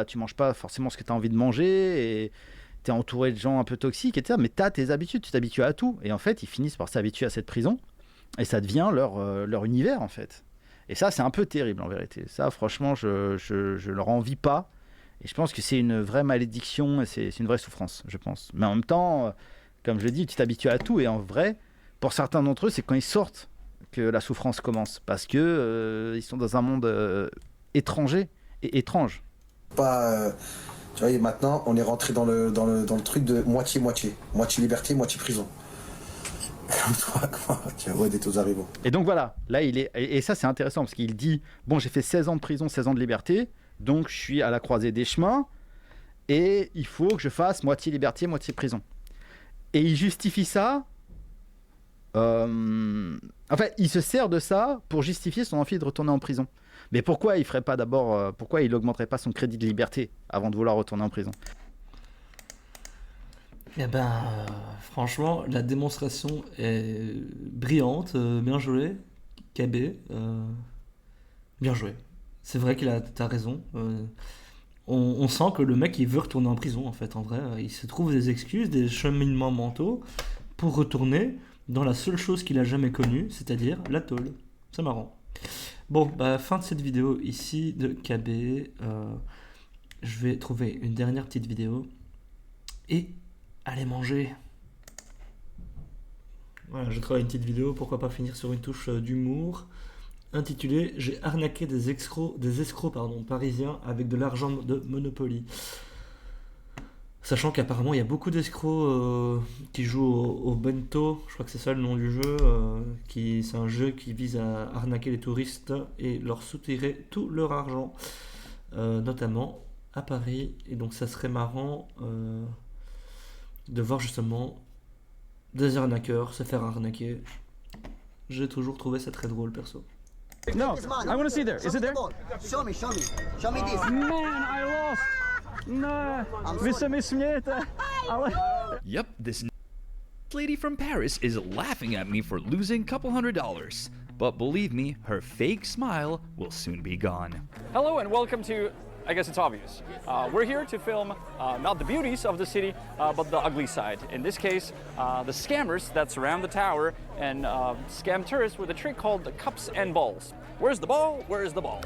tu manges pas forcément ce que tu as envie de manger, et tu es entouré de gens un peu toxiques, etc. Mais tu as tes habitudes, tu t'habitues à tout. Et en fait, ils finissent par s'habituer à cette prison, et ça devient leur univers, en fait. Et ça, c'est un peu terrible, en vérité. Ça, franchement, je leur envie pas. Et je pense que c'est une vraie malédiction et c'est une vraie souffrance, je pense. Mais en même temps, comme je le dis, tu t'habitues à tout. Et en vrai, pour certains d'entre eux, c'est quand ils sortent que la souffrance commence. Parce que ils sont dans un monde étranger et étrange. Tu vois, et maintenant, on est rentré dans le truc de moitié-moitié. Moitié liberté, moitié prison. Comme toi, quoi. Tiens, ouais, d'être aux arrivants. Et donc voilà, là, il est... Et ça, c'est intéressant, parce qu'il dit, bon, j'ai fait 16 ans de prison, 16 ans de liberté, donc je suis à la croisée des chemins, et il faut que je fasse moitié liberté, moitié prison. Et il justifie ça... En fait, il se sert de ça pour justifier son envie de retourner en prison. Mais pourquoi il ferait pas d'abord... pourquoi il augmenterait pas son crédit de liberté avant de vouloir retourner en prison ? Eh ben, franchement, la démonstration est brillante, bien joué, KB, bien joué. C'est vrai t'as raison. On sent que le mec, il veut retourner en prison, en fait, en vrai. Il se trouve des excuses, des cheminements mentaux pour retourner dans la seule chose qu'il a jamais connue, c'est-à-dire la tôle. C'est marrant. Bon, bah, fin de cette vidéo ici de KB. Je vais trouver une dernière petite vidéo et aller manger. Voilà, j'ai trouvé une petite vidéo, pourquoi pas finir sur une touche d'humour, intitulée « J'ai arnaqué des escrocs parisiens avec de l'argent de Monopoly ». Sachant qu'apparemment il y a beaucoup d'escrocs qui jouent au bento, je crois que c'est ça le nom du jeu, c'est un jeu qui vise à arnaquer les touristes et leur soutirer tout leur argent, notamment à Paris. Et donc ça serait marrant de voir justement des arnaqueurs se faire arnaquer. J'ai toujours trouvé ça très drôle, perso. No, I want to see there. Is it there? Show me this. Man, I lost. No, вы сами смеете. Yep, this lady from Paris is laughing at me for losing $200. But believe me, her fake smile will soon be gone. Hello and welcome to I guess it's obvious. We're here to film not the beauties of the city, but the ugly side. In this case, the scammers that surround the tower and scam tourists with a trick called the cups and balls. Where's the ball? Where's the ball?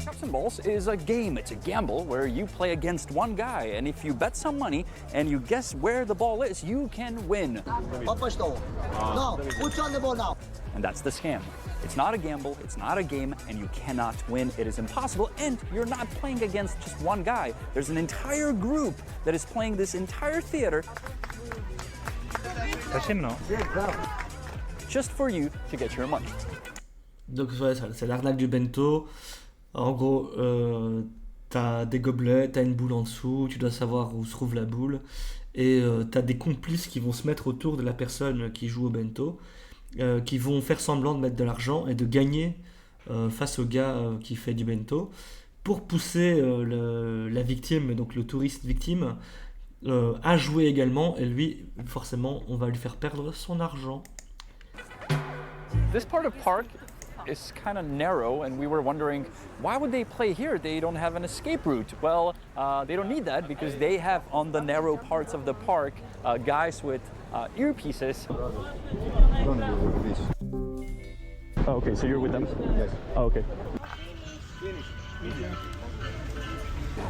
Cups and Balls is a game, it's a gamble where you play against one guy, and if you bet some money and you guess where the ball is, you can win. No, put on the ball now. And that's the scam. It's not a gamble, it's not a game, and you cannot win. It is impossible, and you're not playing against just one guy. There's an entire group that is playing this entire theater just for you to get your money. Donc ouais, c'est l'arnaque du bento. En gros, t'as des gobelets, t'as une boule en dessous, tu dois savoir où se trouve la boule, et t'as des complices qui vont se mettre autour de la personne qui joue au bento, qui vont faire semblant de mettre de l'argent et de gagner face au gars qui fait du bento, pour pousser la victime, donc le touriste victime, à jouer également, et lui, forcément, on va lui faire perdre son argent. This part of park is kind of narrow, and we were wondering, why would they play here? They don't have an escape route. Well, they don't need that because they have on the narrow parts of the park guys with earpieces. Oh, okay, so you're with them? Yes. Oh, okay.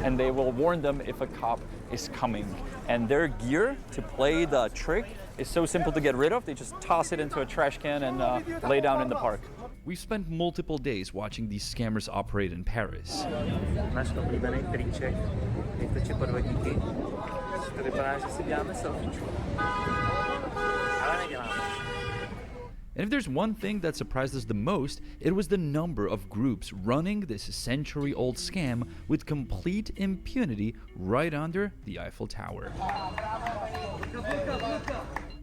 And they will warn them if a cop is coming. And their gear to play the trick is so simple to get rid of. They just toss it into a trash can and lay down in the park. We've spent multiple days watching these scammers operate in Paris. Náš oblíbený triček, jak točí podvodníky. To vypadá, že si děláme selfiečku. Ale neděláme. And if there's one thing that surprised us the most, it was the number of groups running this century-old scam with complete impunity right under the Eiffel Tower.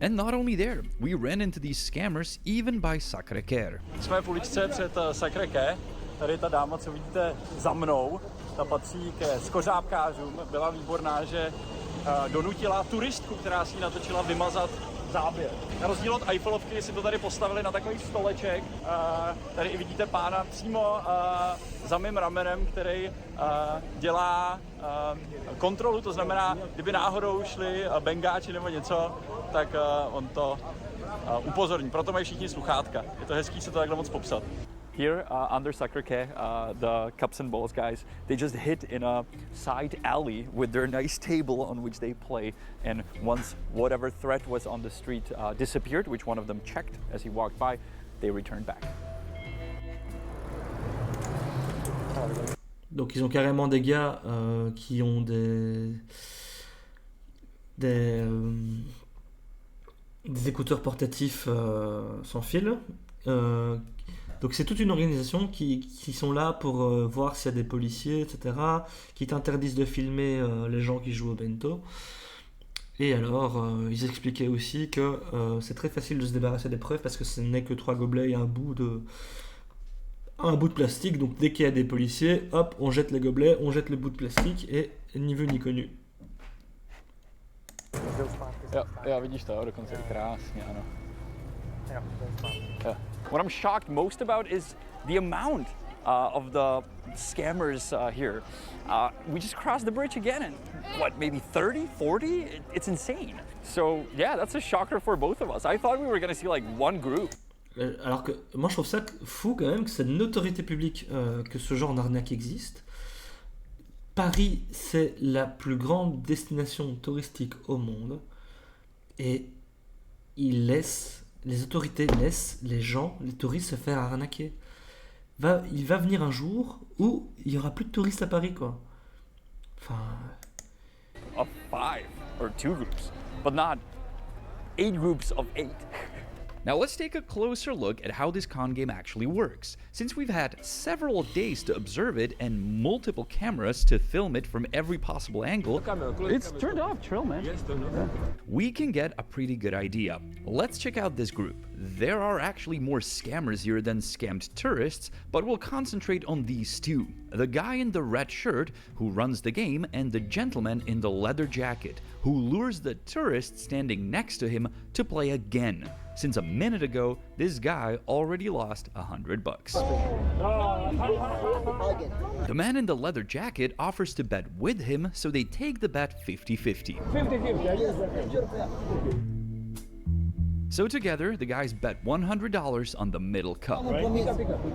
And not only there, we ran into these scammers even by Sacré-Cœur. Jsme v uličce před Sacré-Cœur. Tady ta dáma, co vidíte za mnou, ta patří ke skořápkářům. Byla výborná, že donutila turistku, která si ji natočila, vymazat záběr. Na rozdíl od Eiffelovky si to tady postavili na takový stoleček. Tady i vidíte pána přímo za mým ramenem, který dělá kontrolu, to znamená, kdyby náhodou šli bengáči nebo něco, tak on to upozorní. Proto mají všichni sluchátka. Je to hezký se to takhle moc popsat. Here under Sacré-Cœur, the Cups and Balls guys, they just hid in a side alley with their nice table on which they play. And once whatever threat was on the street disappeared, which one of them checked as he walked by, they returned back. Donc ils ont carrément des gars qui ont des écouteurs portatifs sans fil. Donc c'est toute une organisation qui sont là pour voir s'il y a des policiers, etc., qui t'interdisent de filmer les gens qui jouent au bento. Et alors, ils expliquaient aussi que c'est très facile de se débarrasser des preuves parce que ce n'est que 3 gobelets et un bout de plastique. Donc dès qu'il y a des policiers, hop, on jette les gobelets, on jette le bout de plastique et ni vu ni connu. Jo, vidíš to, dokonce krásně, ano. What I'm shocked most about is the amount of the scammers here. We just crossed the bridge again and what, maybe 30, 40? It's insane. So yeah, that's a shocker for both of us. I thought we were going to see like one group. Alors que moi je trouve ça fou quand même que c'est de notoriété publique que ce genre d'arnaque existe. Paris, c'est la plus grande destination touristique au monde et les autorités laissent les gens, les touristes se faire arnaquer. Il va venir un jour où il n'y aura plus de touristes à Paris, quoi. Enfin... Of 5 or 2 groups, but not 8 groups of 8. Now let's take a closer look at how this con game actually works, since we've had several days to observe it and multiple cameras to film it from every possible angle. It's turned off, chill man. We can get a pretty good idea. Let's check out this group. there are actually more scammers here than scammed tourists, but we'll concentrate on these two. The guy in the red shirt, who runs the game, and the gentleman in the leather jacket, who lures the tourist standing next to him to play again, since a minute ago, this guy already lost $100 bucks. The man in the leather jacket offers to bet with him, so they take the bet 50-50. So together, the guys bet $100 on the middle cup.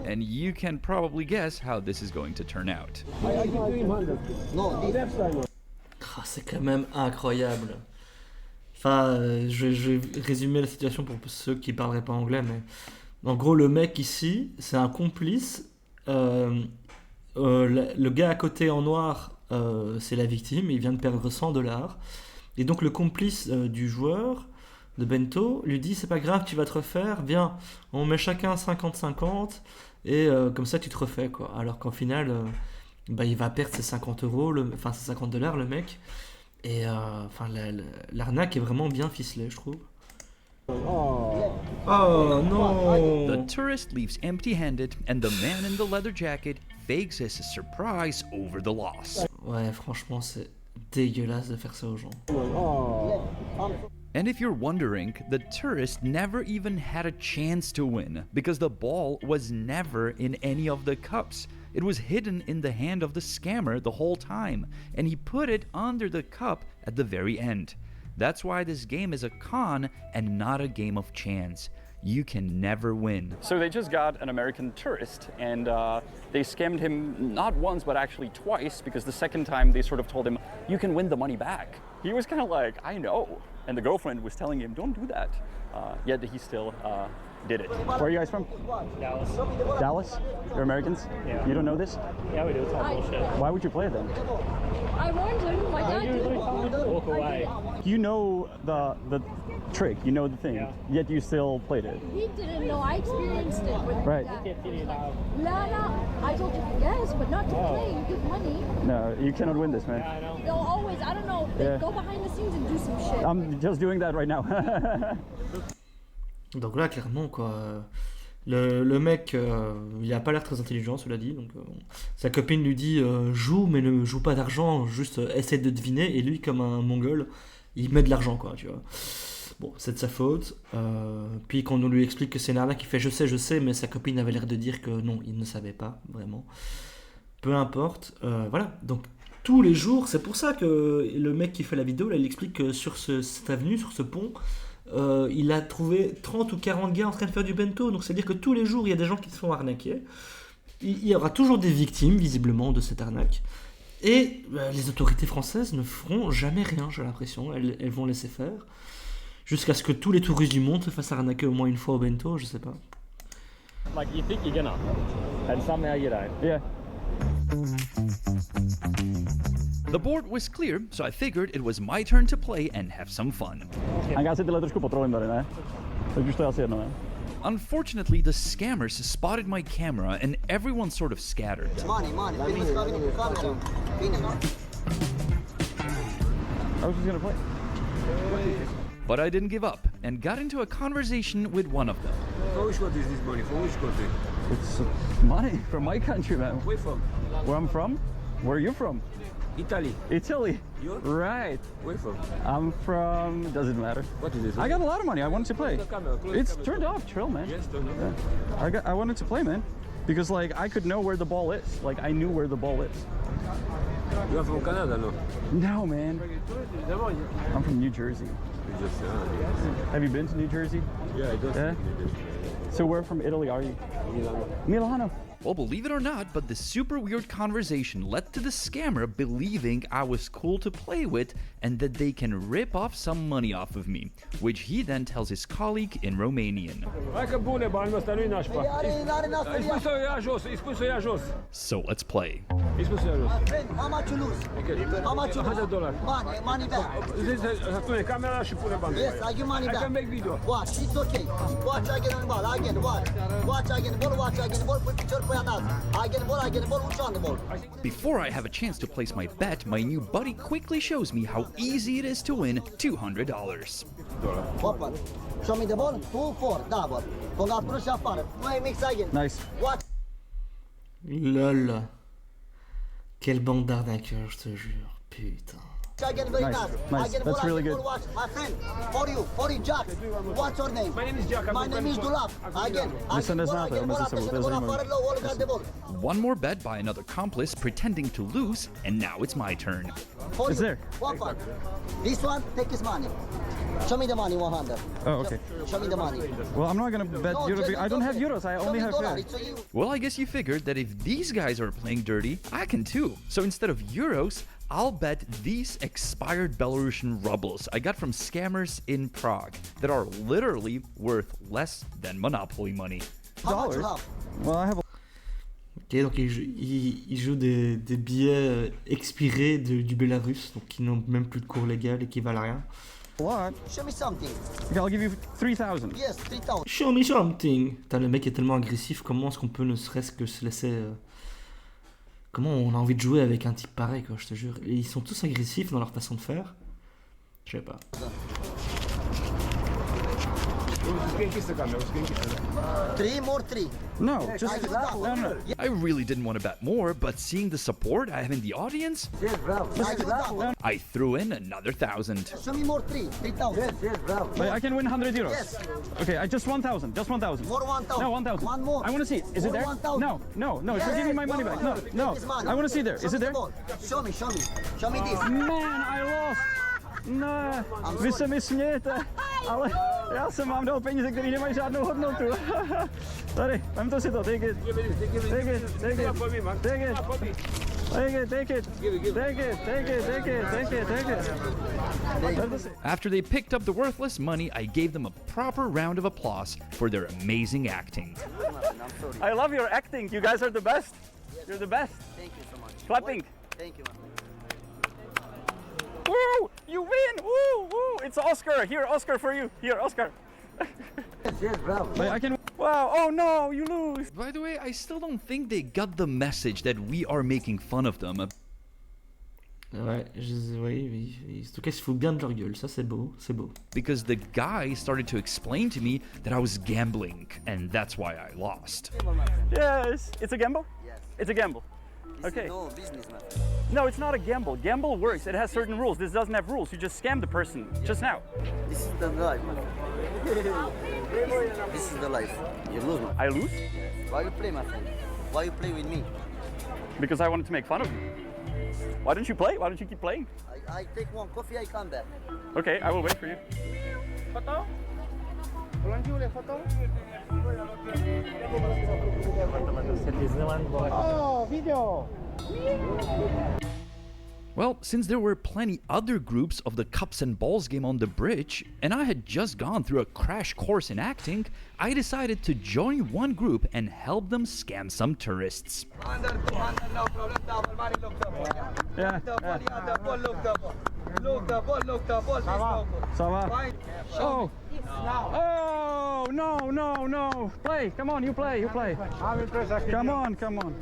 And you can probably guess how this is going to turn out. Ah, c'est quand même incroyable. Enfin, je vais résumer la situation pour ceux qui parleraient pas anglais, mais en gros, le mec ici, c'est un complice. Le gars à côté en noir, c'est la victime, il vient de perdre $100. Et donc le complice du joueur de Bento lui dit c'est pas grave, tu vas te refaire, viens, on met chacun 50-50 et comme ça tu te refais quoi. Alors qu'en final, il va perdre ses 50 euros, enfin ses $50 le mec. Et l'arnaque est vraiment bien ficelée, je trouve. Oh non! The tourist leaves empty-handed and the man in the leather jacket fakes his surprise over the loss. Ouais, franchement, c'est dégueulasse de faire ça aux gens. And if you're wondering, the tourist never even had a chance to win because the ball was never in any of the cups. It was hidden in the hand of the scammer the whole time, and he put it under the cup at the very end. That's why this game is a con and not a game of chance. You can never win. So they just got an American tourist, and they scammed him not once, but actually twice, because the second time they sort of told him, you can win the money back. He was kind of like, I know. And the girlfriend was telling him, don't do that. Yet he still did it. Where are you guys from? Dallas. Dallas? You're Americans? Yeah. You don't know this? Yeah, we do. It's all bullshit. Why would you play it then? I warned him. My dad did. Walk away. You know the trick, you know the thing, yet you still played it. He didn't know. I experienced it with Right. my dad. No. I told you yes, but not to play and give money. No, you cannot win this, man. Yeah, I know. They'll always, I don't know, they go behind the scenes and do some shit. I'm just doing that right now. Donc là, clairement, quoi. Le mec, il a pas l'air très intelligent, cela dit. Donc, sa copine lui dit joue, mais ne joue pas d'argent, juste essaie de deviner. Et lui, comme un mongol, il met de l'argent, quoi, tu vois. Bon, c'est de sa faute. Puis quand on lui explique que c'est une arnaque, il fait je sais, mais sa copine avait l'air de dire que non, il ne savait pas, vraiment. Peu importe. Voilà, donc tous les jours, c'est pour ça que le mec qui fait la vidéo, là, il explique que sur cette avenue, sur ce pont, il a trouvé 30 ou 40 gars en train de faire du bento. Donc c'est-à-dire que tous les jours, il y a des gens qui se font arnaquer. Il y aura toujours des victimes, visiblement, de cette arnaque. Et les autorités françaises ne feront jamais rien, j'ai l'impression. Elles vont laisser faire. Jusqu'à ce que tous les touristes du monde se fassent arnaquer au moins une fois au bento, je sais pas. Like, you think you're gonna, and somehow you don't. Yeah. The board was clear, so I figured it was my turn to play and have some fun. Han sitter lite trošku på trollen där inne. Så du står ser nu. Unfortunately, the scammers spotted my camera and everyone sort of scattered. Money. I was just gonna play. But I didn't give up and got into a conversation with one of them. For which country is this money? For which country? It's money from my country, man. Where from? Where I'm from? Where are you from? Italy. Italy. You? Right. Where from? I'm from. Doesn't matter. What is this? I got a lot of money. I wanted to play. Close It's the camera. turned off. Chill, man. Yes, turn off. Yeah. I wanted to play, man, because like I could know where the ball is. Like I knew where the ball is. You are from Canada, no? No, man. I'm from New Jersey. You just, Have you been to New Jersey? yeah, I just. Yeah. So where from Italy are you? Milano. Well, believe it or not, but this super weird conversation led to the scammer believing I was cool to play with and that they can rip off some money off of me, which he then tells his colleague in Romanian. So let's play. Ispod euros. Friend, how much you lose? How much you lose? $100. Money back. Tu ne camera și pune bani. Yes, I give money I back. can make video. Watch, it's okay. Watch, I get on the ball. I get the ball. Watch, I get the ball. Watch, I get the ball. Put picture, put it out. I get the ball. I get the ball. Who's on the ball? Before I have a chance to place my bet, my new buddy quickly shows me how easy it is to win $200. Open. Show me the ball. 2-4, double. Congratulations, afară. Mai mix again. Nice. Watch. Lol. Quelle bande d'arnaqueurs, je te jure. Putain. Again, very Nice, fast. nice. Again, That's ball, really again, good. ball, watch. My friend, for you, Jack. What's your name? My name is Jack. My name is Dulaf. Again, Listen, there's not there, ball, but again, there's ball, a afară, low, all got the ball. One more bet by another accomplice pretending to lose, and now it's my turn. For It's you. there. One part. This one, take his money. Show me the money, 100. Oh, okay. Show me the money. Well, I'm not gonna bet No, euro. just I don't have okay. euros. I Show only me have dollar. euros. It's a you. Well, I guess you figured that if these guys are playing dirty, I can too. So instead of euros, I'll bet these expired Belarusian rubles I got from scammers in Prague that are literally worth less than Monopoly money. How much you have? Well, I have. Ok, donc il joue des billets expirés du Bélarus, donc qui n'ont même plus de cours légal et qui valent rien. What? Show me something. Okay, I'll give you 3,000. Yes, 3,000. Show me something. Putain, le mec est tellement agressif, comment est-ce qu'on peut ne serait-ce que se laisser... Comment on a envie de jouer avec un type pareil, quoi, je te jure. Et ils sont tous agressifs dans leur façon de faire. Je sais pas. Three more three. No, I just give that one. no. I really didn't want to bet more, but seeing the support I have in the audience, I give that one. I threw in another 1,000. Show me more three. 3,000. Wait, I can win 100 euros. Yes. Okay, I just 1,000. Just 1,000. More 1,000. No, 1,000. One more. I want to see. Is it More there? 1,000. No, no, no. Yes. You're giving me my money back. No, no. Take his money. I want to see there. Show Is me it the there? ball. Show me. Show me this. Man, I lost. No, vy se mi smějete, ale já jsem vám dal peníze, které nemají žádnou hodnotu. Tady, vem to si to, take it. Take it, take it, take it. Take it, take it, take it. Take it, take it, take it, take it, take it. After they picked up the worthless money, I gave them a proper round of applause for their amazing acting. I love your acting. You guys are the best. You're the best. Thank you so much. Clapping. Thank you, man. Woo! You win! Woo! Woo! It's Oscar. Here, Oscar for you. Here, Oscar. Yes, bravo. Wait, I can. Wow! Oh no! You lose. By the way, I still don't think they got the message that we are making fun of them. Ouais, oui. En tout cas, il se fout bien de leur gueule. Ça, c'est beau, c'est beau. Because the guy started to explain to me that I was gambling, and that's why I lost. Yes. It's a gamble. Yes. It's a gamble. This Okay. is no business, man. No, it's not a gamble. Gamble works. It has certain rules. This doesn't have rules. You just scam the person just now. This is the life, man. This is the life. You lose, man. I lose Why you play, my friend? Why you play with me? because I wanted to make fun of you. Why don't you play? Why don't you keep playing? I take one coffee, I come back. Okay, I will wait for you. Photo? Oh, video. Well, since there were plenty other groups of the Cups and Balls game on the bridge, and I had just gone through a crash course in acting, I decided to join one group and help them scam some tourists. Yeah. Ça va? Oh. Oh, no. Play. Come on, you play. Come on.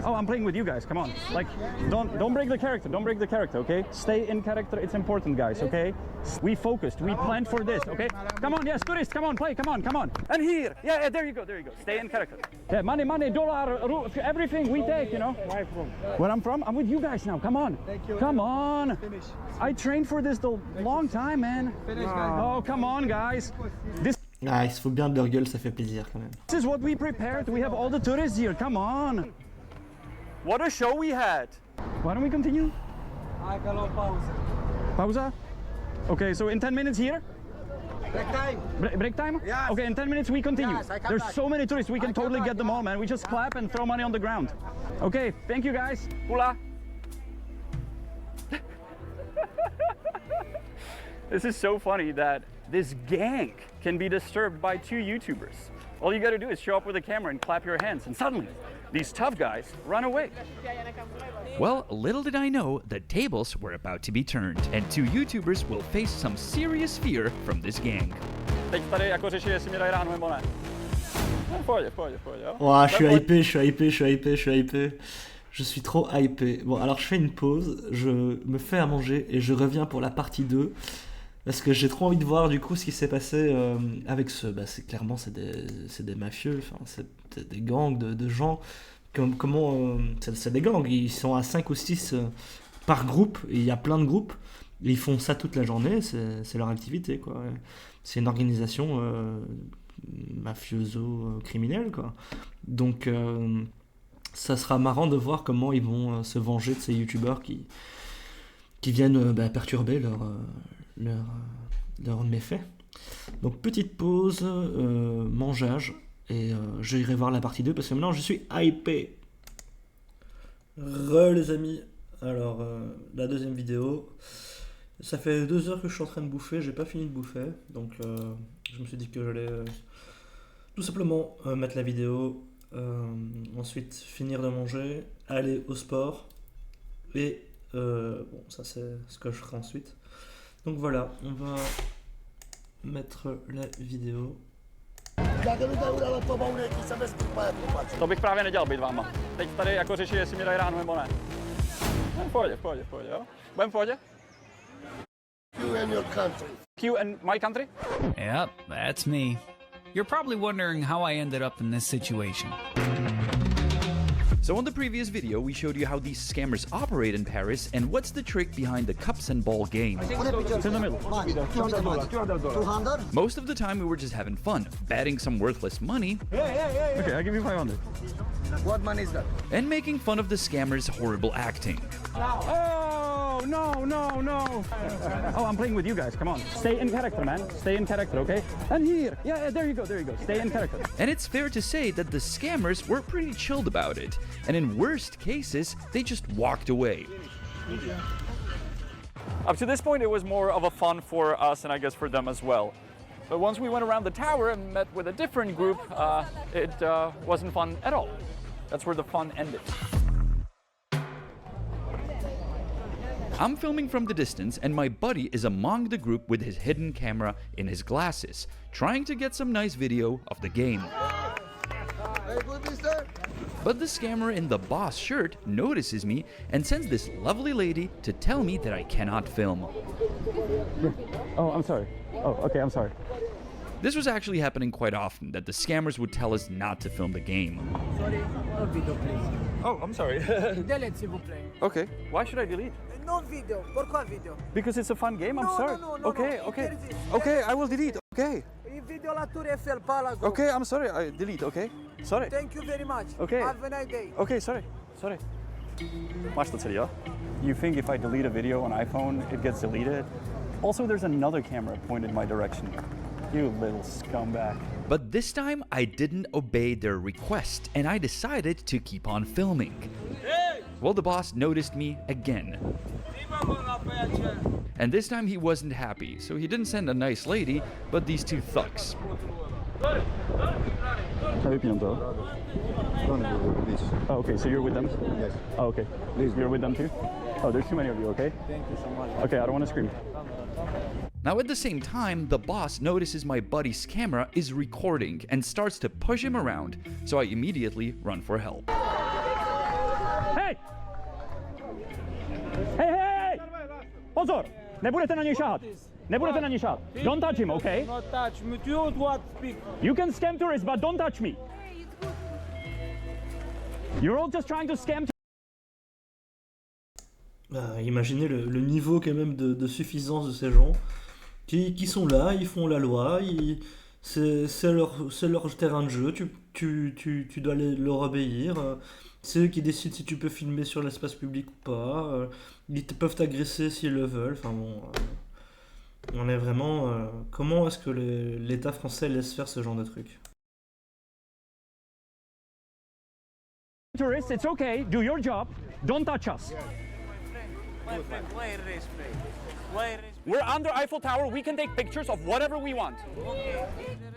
Oh, I'm playing with you guys. Come on. Like, don't break the character. Don't break the character, okay? Stay in character. It's important, guys, okay? We focused. We planned for this, okay? Come on, yes, tourist. Come on, play. Come on. And here. Yeah, there you go. Stay in character. Yeah, money, dollar, everything we take, you know? Where I'm from? I'm with you guys now. Come on. Come on. I trained for this the long time, man. Oh, come on, guys. This Ah, il se fout bien de leur gueule, ça fait plaisir quand même. is what we prepared. We have all the tourists here. Come on. What a show we had. Why don't we continue? Pausa? Okay, so in 10 minutes here? Break time. Break time? Yes. Okay, in 10 minutes we continue. Yes, I come There's back. so many tourists, we can I come totally back, get them all, man. We just clap and throw money on the ground. Okay, thank you guys. Hula. This is so funny that this gang can be disturbed by two YouTubers. All you gotta do is show up with a camera and clap your hands, and suddenly these tough guys run away. Well, little did I know that tables were about to be turned, and 2 YouTubers will face some serious fear from this gang. Teď tady jako řeší, jestli mě dají ráno nebo ne. No, pohodě, jo. Ouah, je suis hypé. Je suis trop hypé. Bon, alors je fais une pause, je me fais à manger et je reviens pour la partie 2. Parce que j'ai trop envie de voir du coup ce qui s'est passé avec ceux. Bah, c'est des mafieux, enfin, c'est des gangs de gens. C'est des gangs, ils sont à 5 ou 6 par groupe, et il y a plein de groupes. Et ils font ça toute la journée, c'est leur activité, quoi. C'est une organisation mafioso-criminelle, quoi. Donc ça sera marrant de voir comment ils vont se venger de ces youtubeurs qui viennent perturber leur méfait. Donc petite pause, mangeage, et j'irai voir la partie 2 parce que maintenant je suis hypé. Les amis, alors la deuxième vidéo, ça fait 2 heures que je suis en train de bouffer, j'ai pas fini de bouffer, donc je me suis dit que j'allais tout simplement mettre la vidéo, ensuite finir de manger, aller au sport, et bon, ça c'est ce que je ferai ensuite. Donc voilà, on va mettre la vidéo. To bych právě nedělal být váma. Teď tady jako řeší, jestli mě dají ráno nebo ne. No, v pohodě, jo. Budem v pohodě? You and your country. You and my country? Yep, that's me. You're probably wondering how I ended up in this situation. So in the previous video, we showed you how these scammers operate in Paris and what's the trick behind the cups and ball game. It's in the middle. Most of the time we were just having fun, betting some worthless money. Okay, I'll give you 500. What money is that? And making fun of the scammers' horrible acting. Oh, no. Oh, I'm playing with you guys, come on. Stay in character, man. Stay in character, okay? And here. Yeah, there you go. Stay in character. And it's fair to say that the scammers were pretty chilled about it. And in worst cases, they just walked away. Up to this point, it was more of a fun for us and I guess for them as well. But once we went around the tower and met with a different group, it wasn't fun at all. That's where the fun ended. I'm filming from the distance and my buddy is among the group with his hidden camera in his glasses, trying to get some nice video of the game. But the scammer in the boss shirt notices me and sends this lovely lady to tell me that I cannot film. Oh, I'm sorry. Oh, okay, I'm sorry. This was actually happening quite often, that the scammers would tell us not to film the game. Sorry, no video, please. Oh, I'm sorry. Delete, s'il vous plaît. Okay, why should I delete? No video. Pourquoi video? Because it's a fun game, I'm sorry. No, okay. Okay, I will delete, okay. Il video la Tour Eiffel, pas la go. Okay, I'm sorry, I delete, okay? Sorry. Thank you very much. Okay. Have a nice day. Okay, sorry. Máš to celý, jo? You think if I delete a video on iPhone, it gets deleted? Also, there's another camera pointed my direction. You little scumbag. But this time, I didn't obey their request, and I decided to keep on filming. Well, the boss noticed me again. And this time he wasn't happy, so he didn't send a nice lady, but these 2 thugs. Oh, okay, so you're with them? Yes. Oh, okay. You're with them too? Oh, there's too many of you, okay? Thank you so much. Okay, I don't want to scream. Now at the same time, the boss notices my buddy's camera is recording and starts to push him around, so I immediately run for help. Hey! Hey! Pozor! Nebudete na něj šahat. Don't touch him, okay? Not touch me. You don't want to speak. You can scam tourists, but don't touch me. You're all just trying to scam. Imaginez le niveau quand même de suffisance de ces gens qui sont là, ils font la loi, c'est leur terrain de jeu, tu dois leur obéir, c'est eux qui décident si tu peux filmer sur l'espace public ou pas, ils peuvent t'agresser s'ils le veulent, enfin bon, on est vraiment... comment est-ce que l'État français laisse faire ce genre de truc? Tourists, it's okay. Do your job. Don't touch us. We're under Eiffel Tower. We can take pictures of whatever we want.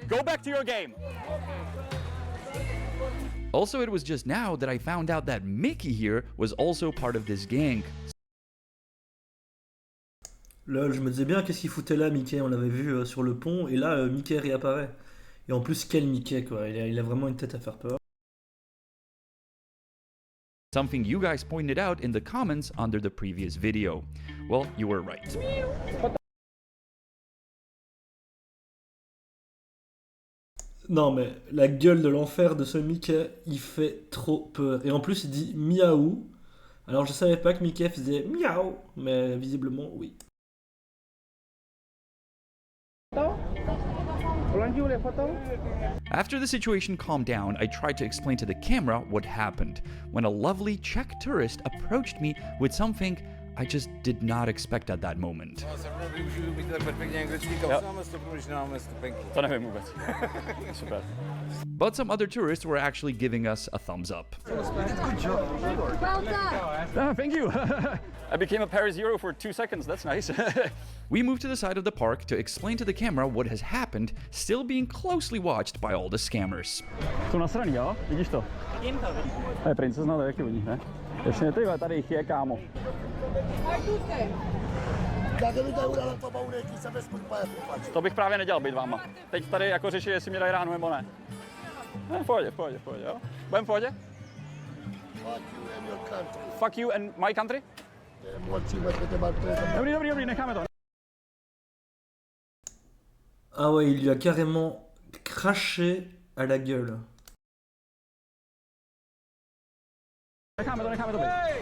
Go back to your game. Also, it was just now that I found out that Mickey here was also part of this gang. Lol, je me disais bien qu'est-ce qu'il foutait là, Mickey. On l'avait vu sur le pont, et là, Mickey réapparaît. Et en plus, quel Mickey, quoi. Il a vraiment une tête à faire peur. Something you guys pointed out in the comments under the previous video. Well, you were right. Non mais la gueule de l'enfer de ce Mickey, il fait trop peur. Et en plus il dit miaou. Alors je savais pas que Mickey faisait miaou, mais visiblement oui. After the situation calmed down, I tried to explain to the camera what happened when a lovely Czech tourist approached me with something I just did not expect at that moment. To nevím vůbec. Super. But some other tourists were actually giving us a thumbs up. Well done. Oh, thank you. I became a Paris hero for 2 seconds. That's nice. We moved to the side of the park to explain to the camera what has happened, still being closely watched by all the scammers. Jsou nasraný, jo? Vidíš to? Vidím to. Je princezna, to jaký vidíš, ne? Ještě ty, tady jich je, kámo. To bych právě nedělal být váma. Teď tady jako řeší, jestli mě dají ránu nebo ne. V pohodě, jo? Budem v pohodě? Fuck you and my country? Dobrý, necháme to. Ah ouais, il lui a carrément craché à la gueule.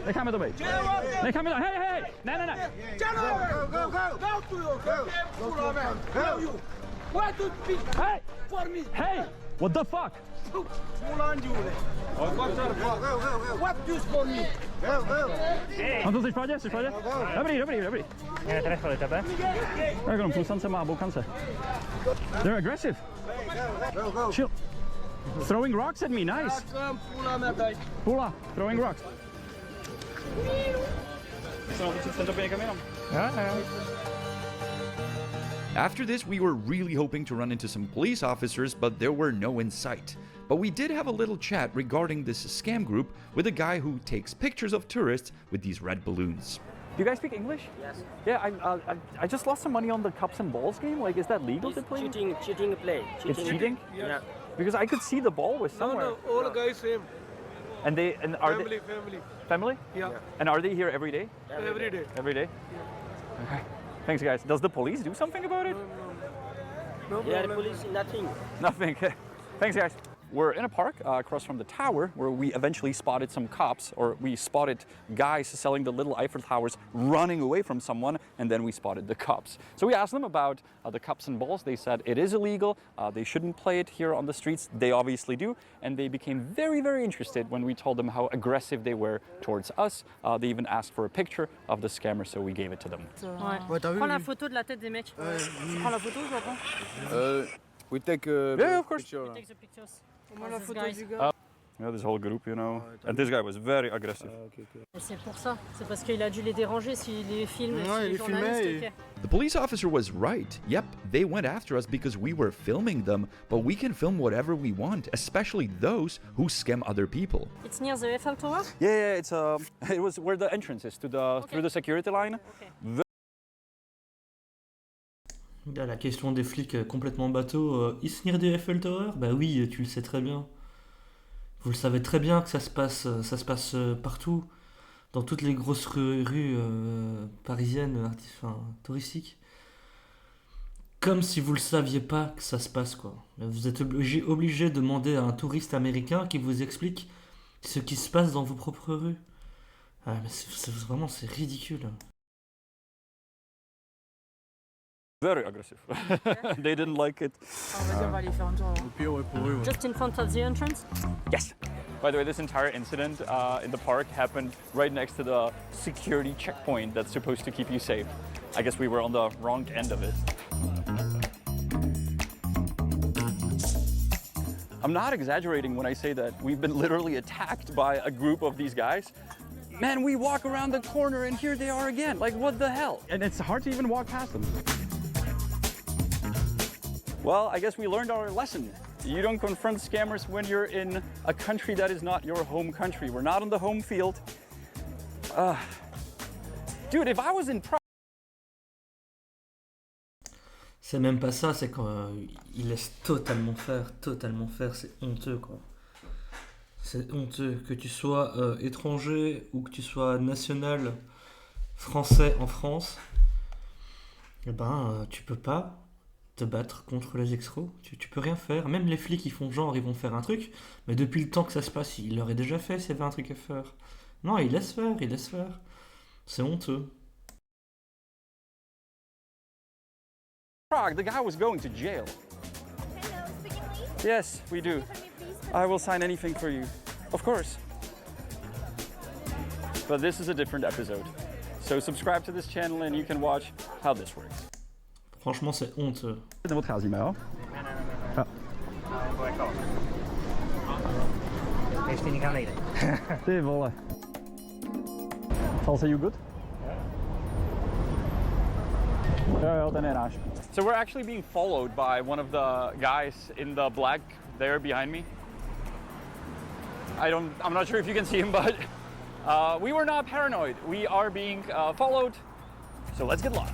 Necháme to být. Hej! Ne. Hey! What the fuck? Anton, jsi v pohodě? Dobrý. Netrefili tebe? Tak jenom pulsance má, boukance. They're aggressive. Chill. Throwing rocks at me, nice. Pula, throwing rocks. After this, we were really hoping to run into some police officers, but there were no in sight. But we did have a little chat regarding this scam group with a guy who takes pictures of tourists with these red balloons. Do you guys speak English? Yes. Yeah, I just lost some money on the cups and balls game. Like, is that legal to play? Cheating play. It's cheating? Yeah. Because I could see the ball was somewhere. No, all guys same. And are Family. they family? Yeah. And are they here every day? Every day. Every day? Okay. Thanks, guys. Does the police do something about it? No Yeah, the problem. police, nothing. Nothing. Thanks, guys. We're in a park across from the tower where we eventually spotted some cops, or we spotted guys selling the little Eiffel Towers running away from someone, and then we spotted the cops. So we asked them about the cups and balls. They said it is illegal, they shouldn't play it here on the streets. They obviously do, and they became very, very interested when we told them how aggressive they were towards us. They even asked for a picture of the scammer, so we gave it to them. Ouais. Prends la photo de la tête des mecs. Tu prends la photo, je la prends. We take Yeah, of course. Take the pictures. Prends la photo du gars. Yeah, this whole group, you know. And this guy was very aggressive. C'est pour ça. C'est parce qu'il a dû les déranger s'il les filme. Ouais, si il les les filmait journalistes, et- ok. The police officer was right. Yep, they went after us because we were filming them, but we can film whatever we want, especially those who scam other people. It's near the Eiffel Tower? Yeah, it's it was where the entrance is to the through the security line. Là, la question des flics complètement bateau. Isnir des Eiffel Tower? Bah oui, tu le sais très bien. Vous le savez très bien que ça se passe partout, dans toutes les grosses rues parisiennes, enfin, touristiques. Comme si vous le saviez pas que ça se passe, quoi. Vous êtes obligé de demander à un touriste américain qui vous explique ce qui se passe dans vos propres rues. Ah, mais vraiment, c'est ridicule. Very aggressive. They didn't like it. On va aller faire un tour. Just in front of the entrance? Yes. By the way, this entire incident in the park happened right next to the security checkpoint that's supposed to keep you safe. I guess we were on the wrong end of it. I'm not exaggerating when I say that we've been literally attacked by a group of these guys. Man, we walk around the corner and here they are again. Like, what the hell? And it's hard to even walk past them. Well, I guess we learned our lesson. You don't confront scammers when you're in a country that is not your home country. We're not on the home field. Dude, if I was in Prague... C'est même pas ça, c'est qu'il laisse totalement faire, c'est honteux quoi. C'est honteux que tu sois étranger ou que tu sois national français en France, eh ben tu peux pas te battre contre les escrocs, tu peux rien faire. Même les flics ils font genre ils vont faire un truc, mais depuis le temps que ça se passe, ils l'auraient déjà fait s'il y avait un truc à faire. Non, ils laissent faire. C'est honteux. Prague, the guy was going to jail. Hello, speak English? Yes, we do. I will sign anything for you. Of course. But this is a different episode. So subscribe to this channel and you can watch how this works. Franchement, c'est honteux. De votre Alzheimer. Ještě nikam nejde. Ty vole. Also you good? Jo, ten je náš. So we're actually being followed by one of the guys in the black there behind me. I'm not sure if you can see him, but we were not paranoid. We are being followed. So let's get lost.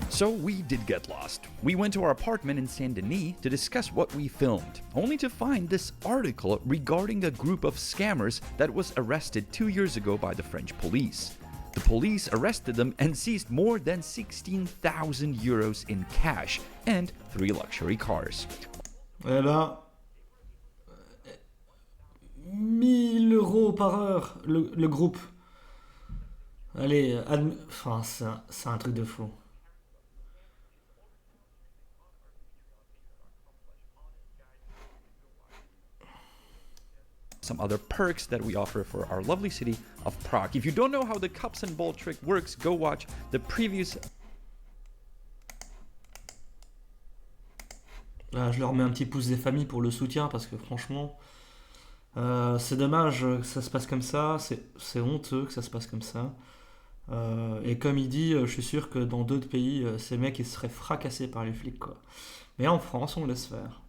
So we did get lost. We went to our apartment in Saint Denis to discuss what we filmed, only to find this article regarding a group of scammers that was arrested 2 years ago by the French police. The police arrested them and seized more than 16,000 euros in cash and 3 luxury cars. Eh ben, 1000 euros par heure, le groupe. Allez, enfin, c'est un truc de fou. Some other perks that we offer for our lovely city of Prague. If you don't know how the cups and ball trick works, go watch the previous... Là, je leur mets un petit pouce des familles pour le soutien parce que franchement, c'est dommage que ça se passe comme ça, c'est honteux que ça se passe comme ça. Et comme il dit, je suis sûr que dans d'autres pays, ces mecs ils seraient fracassés par les flics quoi. Mais en France, on laisse faire.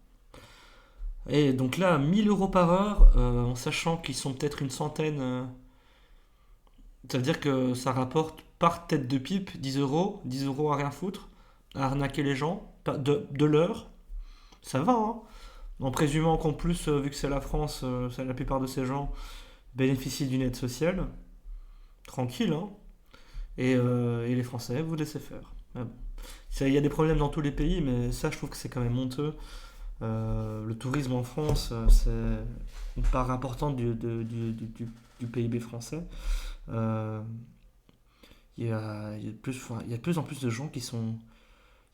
Et donc là, 1000 euros par heure, en sachant qu'ils sont peut-être une centaine, ça veut dire que ça rapporte par tête de pipe 10 euros à rien foutre, à arnaquer les gens, de l'heure, ça va, hein. En présumant qu'en plus, vu que c'est la France, la plupart de ces gens bénéficient d'une aide sociale, tranquille, hein. Et les Français, vous laissez faire. Mais bon. Il y a des problèmes dans tous les pays, mais ça, je trouve que c'est quand même honteux. Le tourisme en France, c'est une part importante du PIB français. Il y a de plus en plus de gens qui sont...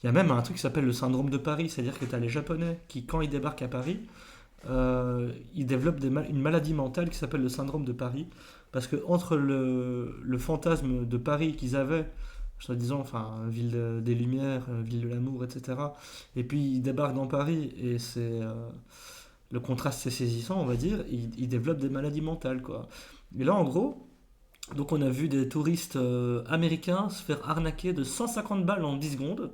Il y a même un truc qui s'appelle le syndrome de Paris, c'est-à-dire que tu as les Japonais qui, quand ils débarquent à Paris, ils développent une maladie mentale qui s'appelle le syndrome de Paris, parce que entre le fantasme de Paris qu'ils avaient, soi-disant, enfin, ville des Lumières, ville de l'amour, etc. Et puis ils débarquent dans Paris et le contraste c'est saisissant, on va dire. Ils développent des maladies mentales, quoi. Et là, en gros, donc on a vu des touristes américains se faire arnaquer de 150 balles en 10 secondes,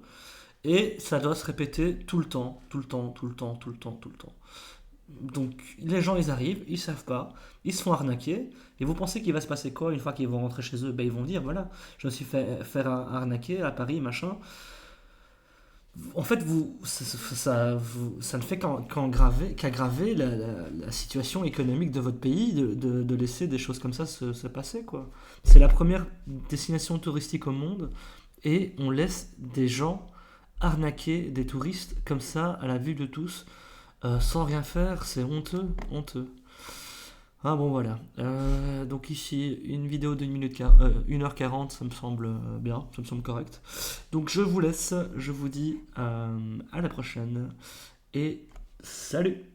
et ça doit se répéter tout le temps. Donc les gens ils arrivent, ils savent pas, ils se font arnaquer, et vous pensez qu'il va se passer quoi une fois qu'ils vont rentrer chez eux? Ben ils vont dire voilà, je me suis fait faire arnaquer à Paris, machin. En fait, ça ne fait qu'aggraver la situation économique de votre pays, de laisser des choses comme ça se passer, quoi. C'est la première destination touristique au monde, et on laisse des gens arnaquer des touristes comme ça à la vue de tous. Sans rien faire, c'est honteux. Ah bon, voilà. Donc ici, une vidéo de 1h40, ça me semble bien, ça me semble correct. Donc je vous laisse, je vous dis à la prochaine, et salut!